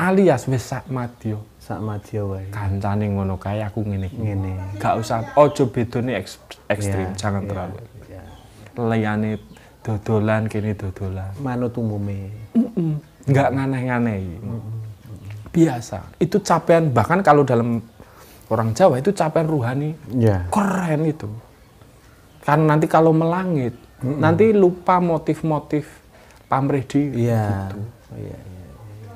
Alias wis sak madya. Sak madya wae. Kancane ngono kae aku ngene. Ngene. Gak usah ojo bedone ekstrim, jangan terlalu. Iya. Liyane dodolan kene dodolan. Manut umume. Nggak nganeh-nganehi. Biasa. Itu capaian, bahkan kalau dalam orang Jawa itu capaian ruhani. Iya. Keren itu. Karena nanti kalau melangit, nanti lupa motif-motif pamrih diri. Iya. Gitu. Iya.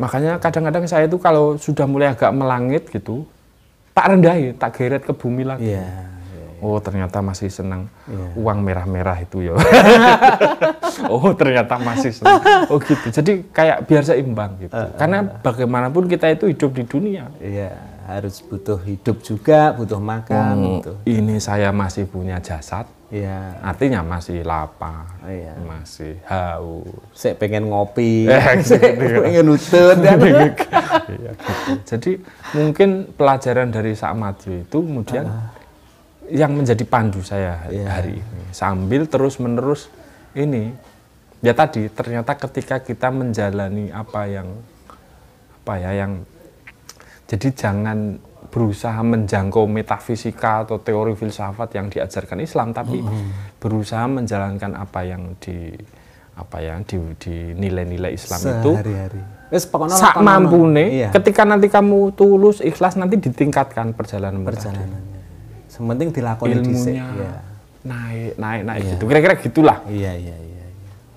Makanya kadang-kadang saya itu kalau sudah mulai agak melangit gitu, tak rendahin, tak geret ke bumi lagi. Iya. Oh, ternyata masih senang Iya. uang merah-merah itu ya. Oh, ternyata masih senang. Oh gitu. Jadi kayak biar seimbang gitu. Karena bagaimanapun kita itu hidup di dunia. Iya, harus butuh hidup juga, butuh makan gitu. Ini saya masih punya jasad, Iya. artinya masih lapar, Iya. masih haus. Saya pengen ngopi, Gitu. pengen nutut kan. Iya, gitu. Jadi mungkin pelajaran dari Sakmadyo itu kemudian yang menjadi pandu saya hari ini. Sambil terus-menerus ini, ya tadi ternyata ketika kita menjalani jadi jangan berusaha menjangkau metafisika atau teori filsafat yang diajarkan Islam, tapi berusaha menjalankan apa yang apa ya di nilai-nilai Islam itu sehari-hari. Wis pokoknya sak mampune, iya. ketika nanti kamu tulus ikhlas nanti ditingkatkan perjalanannya. Sementing dilakoni dhisik. Ilmunya naik gitu. Kira-kira gitulah. Iya.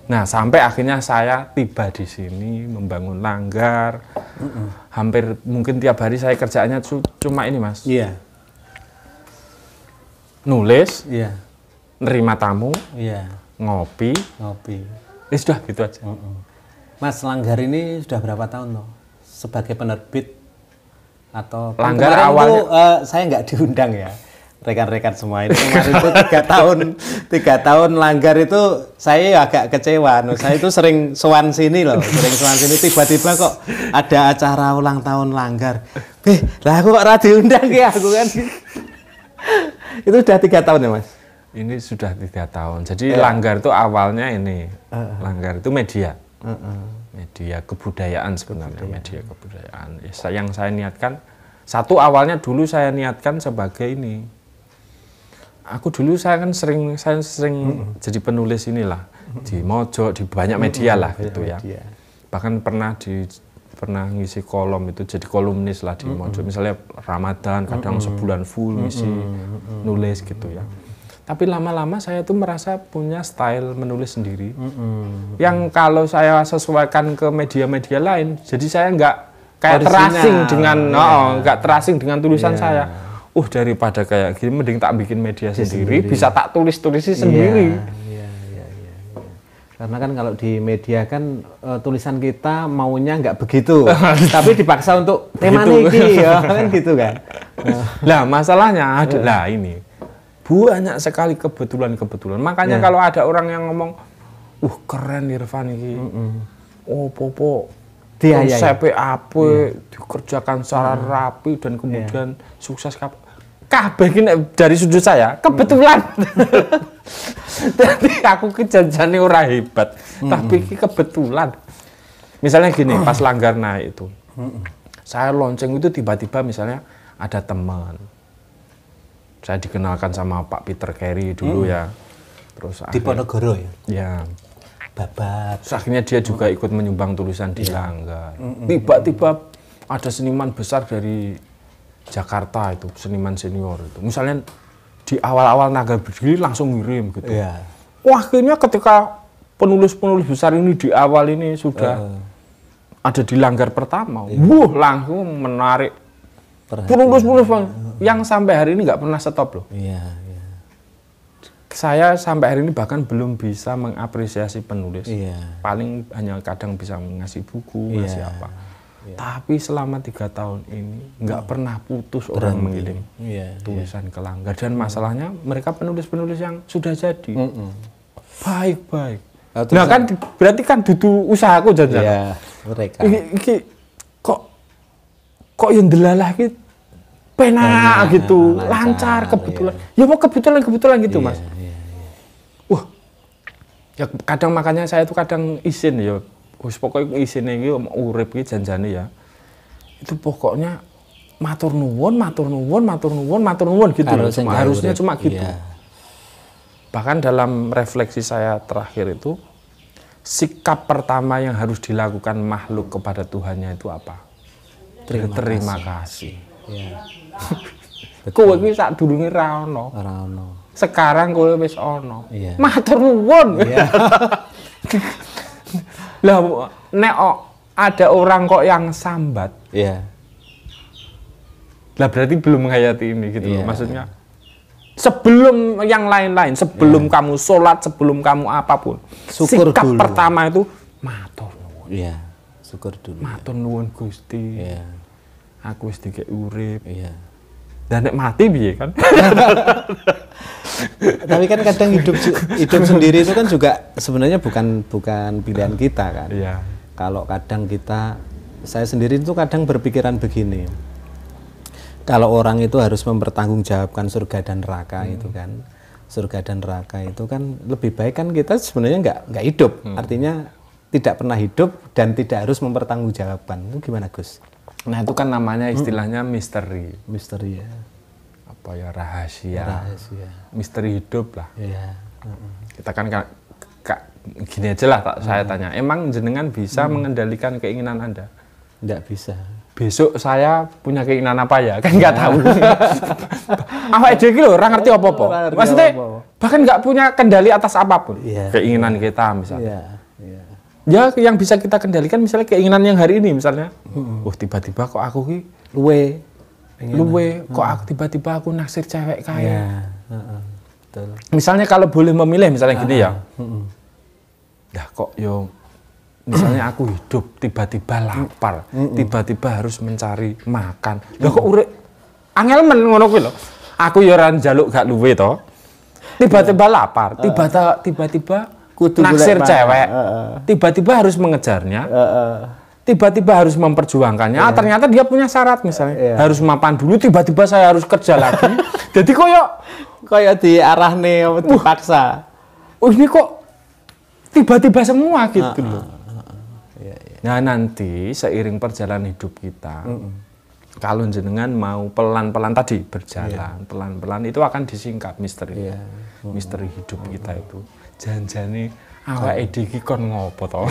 Nah, sampai akhirnya saya tiba di sini membangun langgar. Hampir mungkin tiap hari saya kerjaannya cuma ini, Mas. Iya. Nulis, Iya. nerima tamu, Iya. ngopi. Sudah gitu aja. Mas, Langgar ini sudah berapa tahun loh? Sebagai penerbit atau Langgar kemarin awalnya itu, saya nggak diundang ya. Rekan-rekan semua ini kemarin itu 3 tahun Langgar itu saya agak kecewa. Saya itu sering sowan sini loh, tiba-tiba kok ada acara ulang tahun Langgar. Lah aku kok ora diundang ya aku kan. Itu sudah 3 tahun ya, Mas? Ini sudah 3 tahun. Jadi Langgar itu awalnya ini. Langgar itu media. Media kebudayaan sebenarnya, media kebudayaan. Yang saya niatkan satu awalnya dulu saya niatkan sebagai ini. Aku dulu saya sering jadi penulis inilah di Mojo, di banyak media lah gitu ya. Bahkan pernah ngisi kolom itu, jadi kolumnis lah di Mojo. Misalnya Ramadan kadang sebulan full ngisi nulis gitu ya. Tapi lama-lama saya tuh merasa punya style menulis sendiri. Yang kalau saya sesuaikan ke media-media lain, jadi saya nggak kayak terasing dengan nggak terasing dengan tulisan saya. Daripada kayak gini mending tak bikin media sendiri, bisa tak tulis-tulisi sendiri. Karena kan kalau di media kan tulisan kita maunya nggak begitu, tapi dipaksa untuk tema ini ya kan gitu kan. Lah masalahnya adalah ini banyak sekali kebetulan. Makanya kalau ada orang yang ngomong, keren Irfan ini, popo konsepnya apa, dikerjakan secara rapi dan kemudian sukses kabeh ini dari sudut saya kebetulan. Jadi aku kejanjane ora hebat, tapi kebetulan. Misalnya gini, pas Langgar naik itu, saya lonceng itu tiba-tiba misalnya ada teman, saya dikenalkan sama Pak Peter Carey dulu ya, terus di Ponorogo ya. Ya. Babat. Akhirnya dia juga ikut menyumbang tulisan di Langgar. Tiba-tiba ada seniman besar dari Jakarta itu, seniman senior itu. Misalnya di awal-awal Langgar berdiri langsung ngirim gitu. Wah, akhirnya ketika penulis-penulis besar ini di awal ini sudah ada di Langgar pertama, langsung menarik penulis-penulis yang sampai hari ini nggak pernah stop loh. Saya sampai hari ini bahkan belum bisa mengapresiasi penulis. Paling hanya kadang bisa ngasih buku, ngasih apa. Tapi selama 3 tahun ini nggak pernah putus orang mengirim tulisan ke Langgar. Dan masalahnya mereka penulis-penulis yang sudah jadi baik-baik. Nah kan berarti kan dudu usahaku jajan. Mereka. Kok yang delalah gitu penak gitu, lancar kebetulan. Ya mau kebetulan gitu Mas. Ya kadang makanya saya tuh kadang izin ya. Pokoknya isinnya iki urip iki janjane ya. Itu pokoknya matur nuwun gitu. Harusnya cuma gitu. Bahkan dalam refleksi saya terakhir itu, sikap pertama yang harus dilakukan makhluk kepada Tuhannya itu apa? Terima kasih. Kowe iki sadurunge ra ono. Sekarang kowe wis ono. Matur nuwun. Lah nek ada orang kok yang sambat. Lah berarti belum menghayati ini gitu loh. Maksudnya sebelum yang lain-lain, sebelum kamu sholat, sebelum kamu apapun, syukur sikap dulu. pertama itu matur nuwun. Syukur dulu. Matur nuwun Gusti. Aku wis dikek urip. Dan nek mati piye kan? Tapi kan kadang hidup sendiri itu kan juga sebenarnya bukan pilihan kita kan. Kalau kadang saya sendiri itu kadang berpikiran begini. Kalau orang itu harus mempertanggungjawabkan surga dan neraka itu kan. Surga dan neraka itu kan lebih baik kan kita sebenarnya nggak hidup. Artinya tidak pernah hidup dan tidak harus mempertanggungjawabkan. Itu gimana Gus? Nah itu kan namanya istilahnya misteri. Misteri ya. Apa ya rahasia. Misteri hidup lah. Kita kan gini aja lah saya tanya, emang jenengan bisa mengendalikan keinginan Anda? Nggak bisa. Besok saya punya keinginan apa ya? Kan nggak tahu. Awak dhewe lho ora ngerti apa-apa. Maksudnya bahkan nggak punya kendali atas apapun. Keinginan kita misalnya. Ya yang bisa kita kendalikan misalnya keinginan yang hari ini misalnya. Tiba-tiba kok aku ki luwe kok aku tiba-tiba aku naksir cewek kaya. Betul. Misalnya kalau boleh memilih misalnya gini ya. Ya kok yo misalnya aku hidup tiba-tiba lapar, tiba-tiba harus mencari makan. Lah kok urip angel men ngono kuwi lho. Aku ya ora njaluk gak luwe to. Tiba-tiba lapar, tiba-tiba kudu naksir cewek. Tiba-tiba harus mengejarnya. Tiba-tiba harus memperjuangkannya. Ternyata dia punya syarat misalnya. Harus mapan dulu, tiba-tiba saya harus kerja lagi. Jadi koyo diarahne dipaksa. Ini kok tiba-tiba semua gitu loh. Nah nanti seiring perjalanan hidup kita, kalau jenengan mau pelan-pelan tadi berjalan, pelan-pelan itu akan disingkat misteri, misteri hidup kita itu. Janjane awake dhewe kon ngopo to?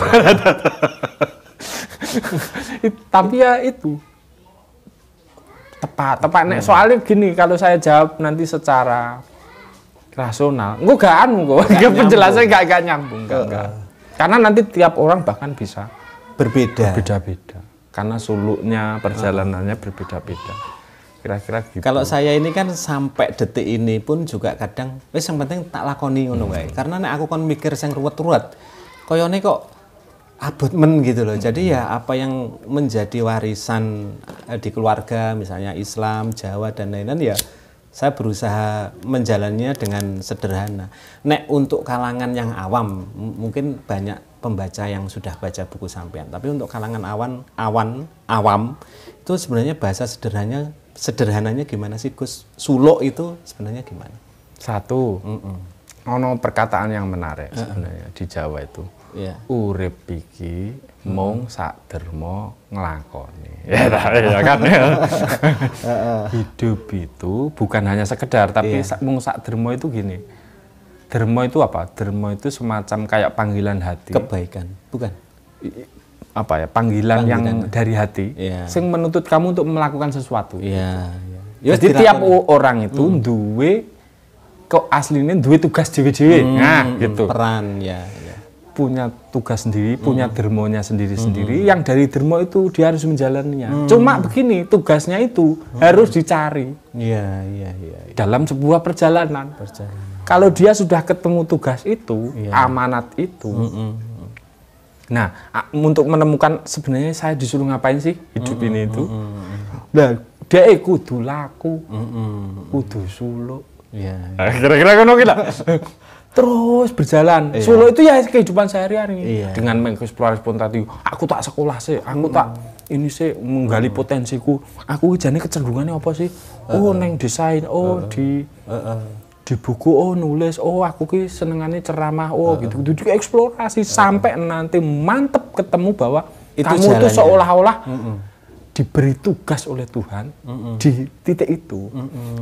Tapi ya itu tepat nek soalnya gini, kalau saya jawab nanti secara rasional, gak penjelasannya gak nyambung, enggak. Karena nanti tiap orang bahkan bisa berbeda-beda karena suluknya perjalanannya berbeda-beda, kira-kira gitu. Kalau saya ini kan sampai detik ini pun juga kadang wis yang penting tak lakoni ngono wae. Karena nek aku kon mikir sing ruwet-ruwet koyone kok abot men gitu loh. Jadi ya apa yang menjadi warisan di keluarga misalnya Islam, Jawa dan lain-lain ya saya berusaha menjalannya dengan sederhana. Nek untuk kalangan yang awam mungkin banyak pembaca yang sudah baca buku sampean. Tapi untuk kalangan awam itu sebenarnya bahasa sederhananya gimana sih Gus? Suluk itu sebenarnya gimana? Satu, ono perkataan yang menarik sebenarnya di Jawa itu. Urip iki mung sak derma nglakoni. Ya kan. Hidup itu bukan hanya sekedar tapi mung sak derma itu gini. Derma itu apa? Derma itu semacam kayak panggilan hati. Kebaikan, bukan? Apa ya? Panggilan yang dari hati, sing menuntut kamu untuk melakukan sesuatu. Jadi tiap orang itu duwe kok aslinya duwe tugas dewe-dewe. Nah, gitu. Peran punya tugas sendiri, punya dermonya sendiri-sendiri. Yang dari dermo itu dia harus menjalaninya. Cuma begini, tugasnya itu harus dicari. Dalam sebuah perjalanan. Kalau dia sudah ketemu tugas itu, amanat itu. Nah, untuk menemukan sebenarnya saya disuruh ngapain sih hidup ini itu. Nah, dia kudu laku, kudu suluk. Kira-kira ngono ki lah. Terus berjalan. Suluk itu ya kehidupan sehari-hari. Dengan mengeksplorasi tadi, aku tak sekolah sih, aku tak ini sih menggali potensiku. Aku jane kecenderungannya apa sih? Oh, neng desain, di buku, nulis, aku ki senengannya ceramah, gitu-gitu eksplorasi sampai nanti mantep ketemu bahwa itu kamu itu seolah-olah diberi tugas oleh Tuhan di titik itu.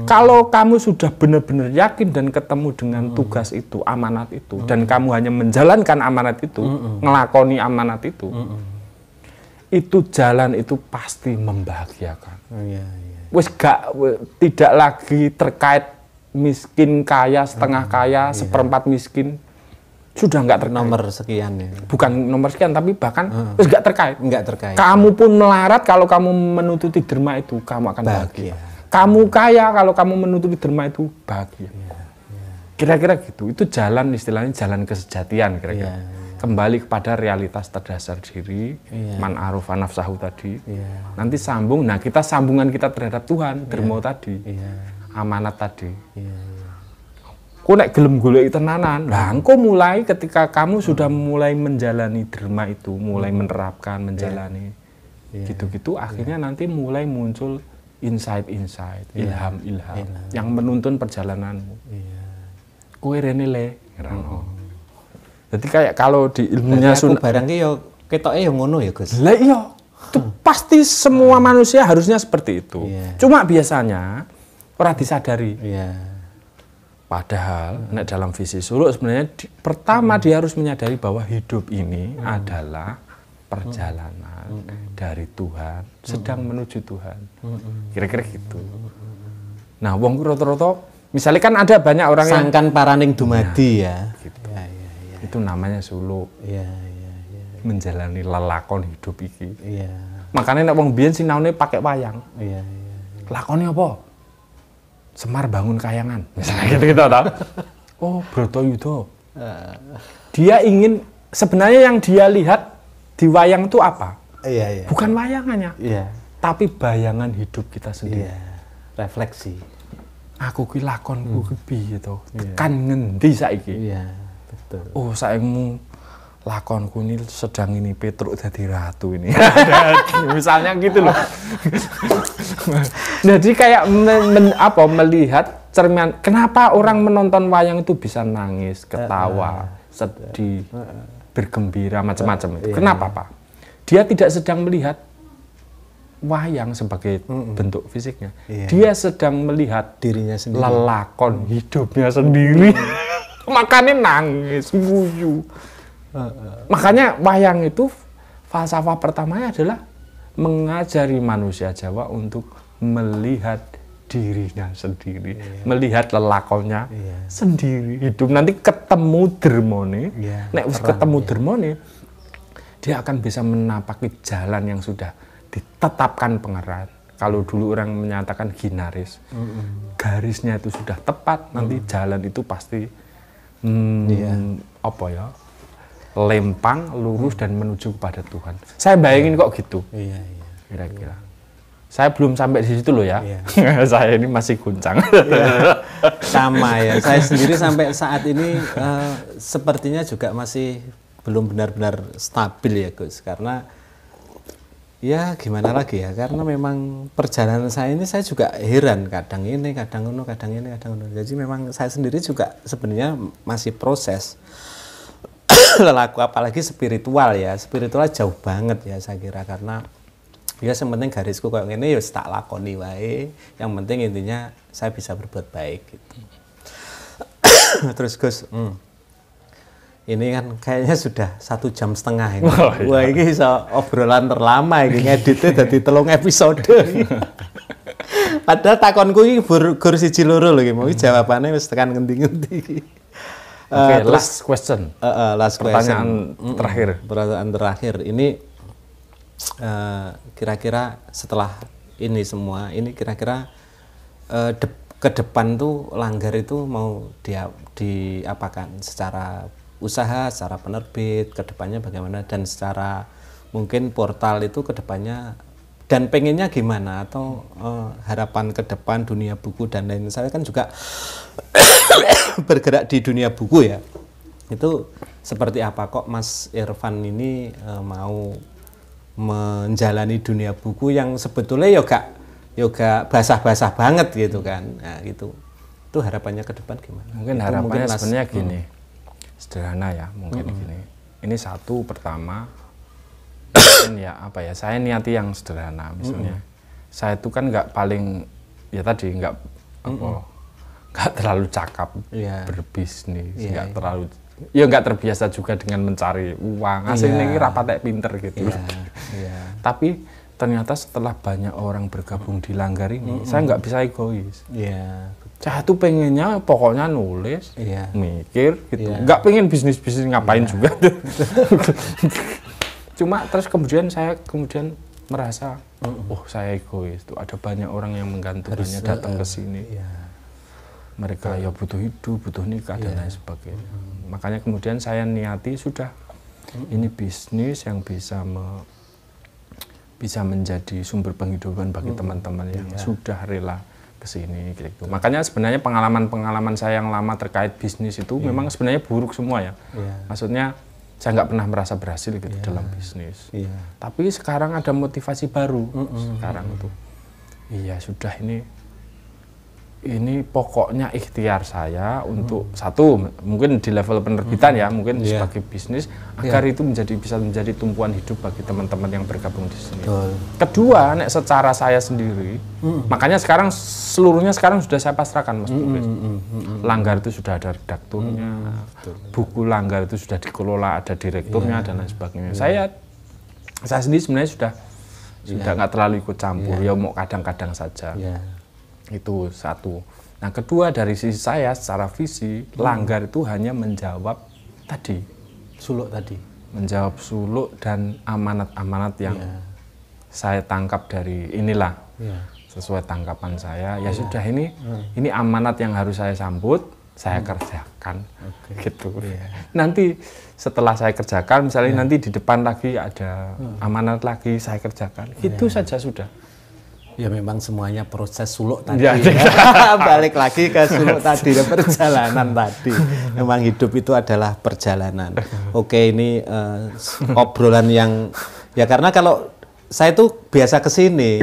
Kalau kamu sudah benar-benar yakin dan ketemu dengan tugas itu, amanat itu, dan kamu hanya menjalankan amanat itu, ngelakoni amanat itu jalan itu pasti membahagiakan. Wes tidak lagi terkait miskin, kaya, setengah kaya, seperempat miskin, sudah nggak terkait. Nomor sekian ya. Bukan nomor sekian, tapi bahkan nggak terkait. Nggak terkait. Kamu pun melarat kalau kamu menutupi derma itu, kamu akan bahagia. Kamu kaya kalau kamu menutupi derma itu, bahagia. Kira-kira gitu. Itu jalan, istilahnya jalan kesejatian kira-kira. Kembali kepada realitas terdasar diri, man arufa nafsahu tadi. Nanti sambung, nah kita sambungan kita terhadap Tuhan, derma tadi. Amanat tadi. Kok nek gelem golek tenanan, lah engko mulai ketika kamu sudah mulai menjalani derma itu, mulai menerapkan, menjalani gitu-gitu, akhirnya nanti mulai muncul insight-insight, ilham-ilham yang menuntun perjalananmu. Kowe rene le, jadi kayak kalau di ilmunya barang ki yo ketoke yo ngono ya, Gus. Lah iya. Itu pasti semua manusia harusnya seperti itu. Cuma biasanya ora disadari. Padahal nek dalam visi suluk sebenarnya pertama dia harus menyadari bahwa hidup ini adalah perjalanan dari Tuhan sedang menuju Tuhan. Kira-kira gitu. Nah, wong rata-rata misalnya kan ada banyak orang yang sangkan paraning dumadi ya. Gitu. Itu namanya suluk. Menjalani lelakon hidup iki. Makanya nek wong biyen sinaune pakai wayang. Lakone apa? Semar bangun kayangan, misalnya gitu tau. Oh, Bratayuda. Dia ingin, sebenarnya yang dia lihat di wayang itu apa? Bukan wayangannya, tapi bayangan hidup kita sendiri. Refleksi. Aku ki lakonku ki piye to? Tekan ngendi saiki? Betul. Oh, saengmu lakonku ini sedang ini Petruk jadi ratu ini. Misalnya gitu loh. Jadi kayak melihat cerminan. Kenapa orang menonton wayang itu bisa nangis, ketawa, sedih, bergembira, macam-macam itu. Kenapa, Pak? Dia tidak sedang melihat wayang sebagai bentuk fisiknya. Dia sedang melihat dirinya sendiri. Lelakon hidupnya sendiri. Makanya nangis, guyu. Makanya wayang itu falsafah pertamanya adalah mengajari manusia Jawa untuk melihat dirinya sendiri, melihat lelakonnya sendiri hidup. Nanti ketemu dermone, nek wis ketemu dermone, dia akan bisa menapaki jalan yang sudah ditetapkan pangeran. Kalau dulu orang menyatakan ginaris, garisnya itu sudah tepat, nanti jalan itu pasti apa ya? Lempang, lurus dan menuju kepada Tuhan. Saya bayangin kok gitu. Kira-kira. Saya belum sampai di situ loh ya. Saya ini masih guncang. Sama ya. Saya sendiri sampai saat ini sepertinya juga masih belum benar-benar stabil ya Gus. Karena ya gimana lagi ya. Karena memang perjalanan saya ini saya juga heran. Kadang ini, kadang ini, kadang ini, kadang ini. Jadi memang saya sendiri juga sebenarnya masih proses. Lelaku apalagi spiritual ya, spiritual jauh banget ya saya kira, karena ya yang penting garisku kayak gini ya tak lakoni wae, yang penting intinya saya bisa berbuat baik gitu. Terus Gus, ini kan kayaknya sudah 1,5 jam ini. Wah ini obrolan terlama ini, ngeditnya dari 3 episode. Padahal takonku ini gur siji loro lho, mau jawabannya wis tekan ngendi-ngendi. Oke, last question. Pertanyaan terakhir. Pertanyaan terakhir. Ini kira-kira setelah ini semua, ini kira-kira ke depan tuh Langgar itu mau diapakan secara usaha, secara penerbit, ke depannya bagaimana, dan secara mungkin portal itu ke depannya, dan pengennya gimana, atau harapan ke depan dunia buku dan lain. Saya kan juga bergerak di dunia buku ya. Itu seperti apa kok Mas Irfan ini mau menjalani dunia buku yang sebetulnya yoga basah-basah banget gitu kan. Nah, gitu. Itu harapannya ke depan gimana? Mungkin itu harapannya sebenarnya gini. Sederhana ya, mungkin gini. Ini satu pertama ya apa ya, saya niati yang sederhana misalnya. Saya itu kan nggak paling ya tadi nggak terlalu cakap berbisnis, nggak terlalu nggak terbiasa juga dengan mencari uang. Aslinya ini rapatek pinter gitu. Tapi ternyata setelah banyak orang bergabung di Langgar ini, saya nggak bisa egois. Saya tuh pengennya pokoknya nulis, mikir gitu. Nggak pengen bisnis ngapain juga. Cuma terus kemudian saya merasa, saya egois tuh, ada banyak orang yang menggantungkannya datang ke sini. Mereka ya butuh hidup, butuh nikah dan lain sebagainya. Makanya kemudian saya niati sudah ini bisnis yang bisa menjadi sumber penghidupan bagi teman-teman yang sudah rela ke sini gitu. Makanya sebenarnya pengalaman saya yang lama terkait bisnis itu memang sebenarnya buruk semua ya. Maksudnya saya nggak pernah merasa berhasil gitu dalam bisnis. Tapi sekarang ada motivasi baru sekarang itu. Iya sudah ini ini pokoknya ikhtiar saya untuk satu, mungkin di level penerbitan ya, mungkin sebagai bisnis, agar itu bisa menjadi tumpuan hidup bagi teman-teman yang bergabung di sini. Kedua, secara saya sendiri, makanya sekarang seluruhnya sekarang sudah saya pasrahkan Mas Tulis. Langgar itu sudah ada redakturnya, buku Langgar itu sudah dikelola, ada direkturnya dan lain sebagainya. Saya sendiri sebenarnya sudah nggak terlalu ikut campur, ya mau kadang-kadang saja. Itu satu. Nah, kedua dari sisi saya secara visi, Langgar itu hanya menjawab tadi, suluk tadi, menjawab suluk dan amanat-amanat yang saya tangkap dari inilah, sesuai tangkapan saya. Ya sudah, ini amanat yang harus saya sambut, saya kerjakan, gitu. Nanti setelah saya kerjakan, misalnya nanti di depan lagi ada amanat lagi, saya kerjakan. Itu saja sudah. Ya memang semuanya proses suluk tadi. Balik lagi ke suluk tadi, perjalanan tadi. Memang hidup itu adalah perjalanan. Oke, ini obrolan yang ya karena kalau saya tuh biasa kesini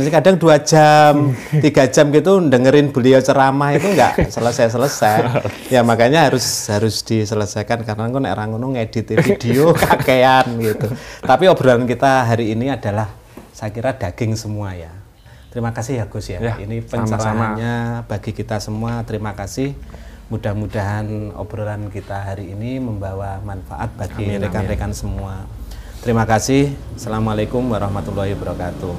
kadang 2 jam, 3 jam gitu dengerin beliau ceramah itu nggak selesai. Ya makanya harus diselesaikan karena aku nek ngono ngedit video kakean gitu. Tapi obrolan kita hari ini adalah saya kira daging semua ya. Terima kasih ya Gus ya. Ini pencerahannya bagi kita semua. Terima kasih. Mudah-mudahan obrolan kita hari ini membawa manfaat bagi rekan-rekan semua. Terima kasih. Assalamualaikum warahmatullahi wabarakatuh.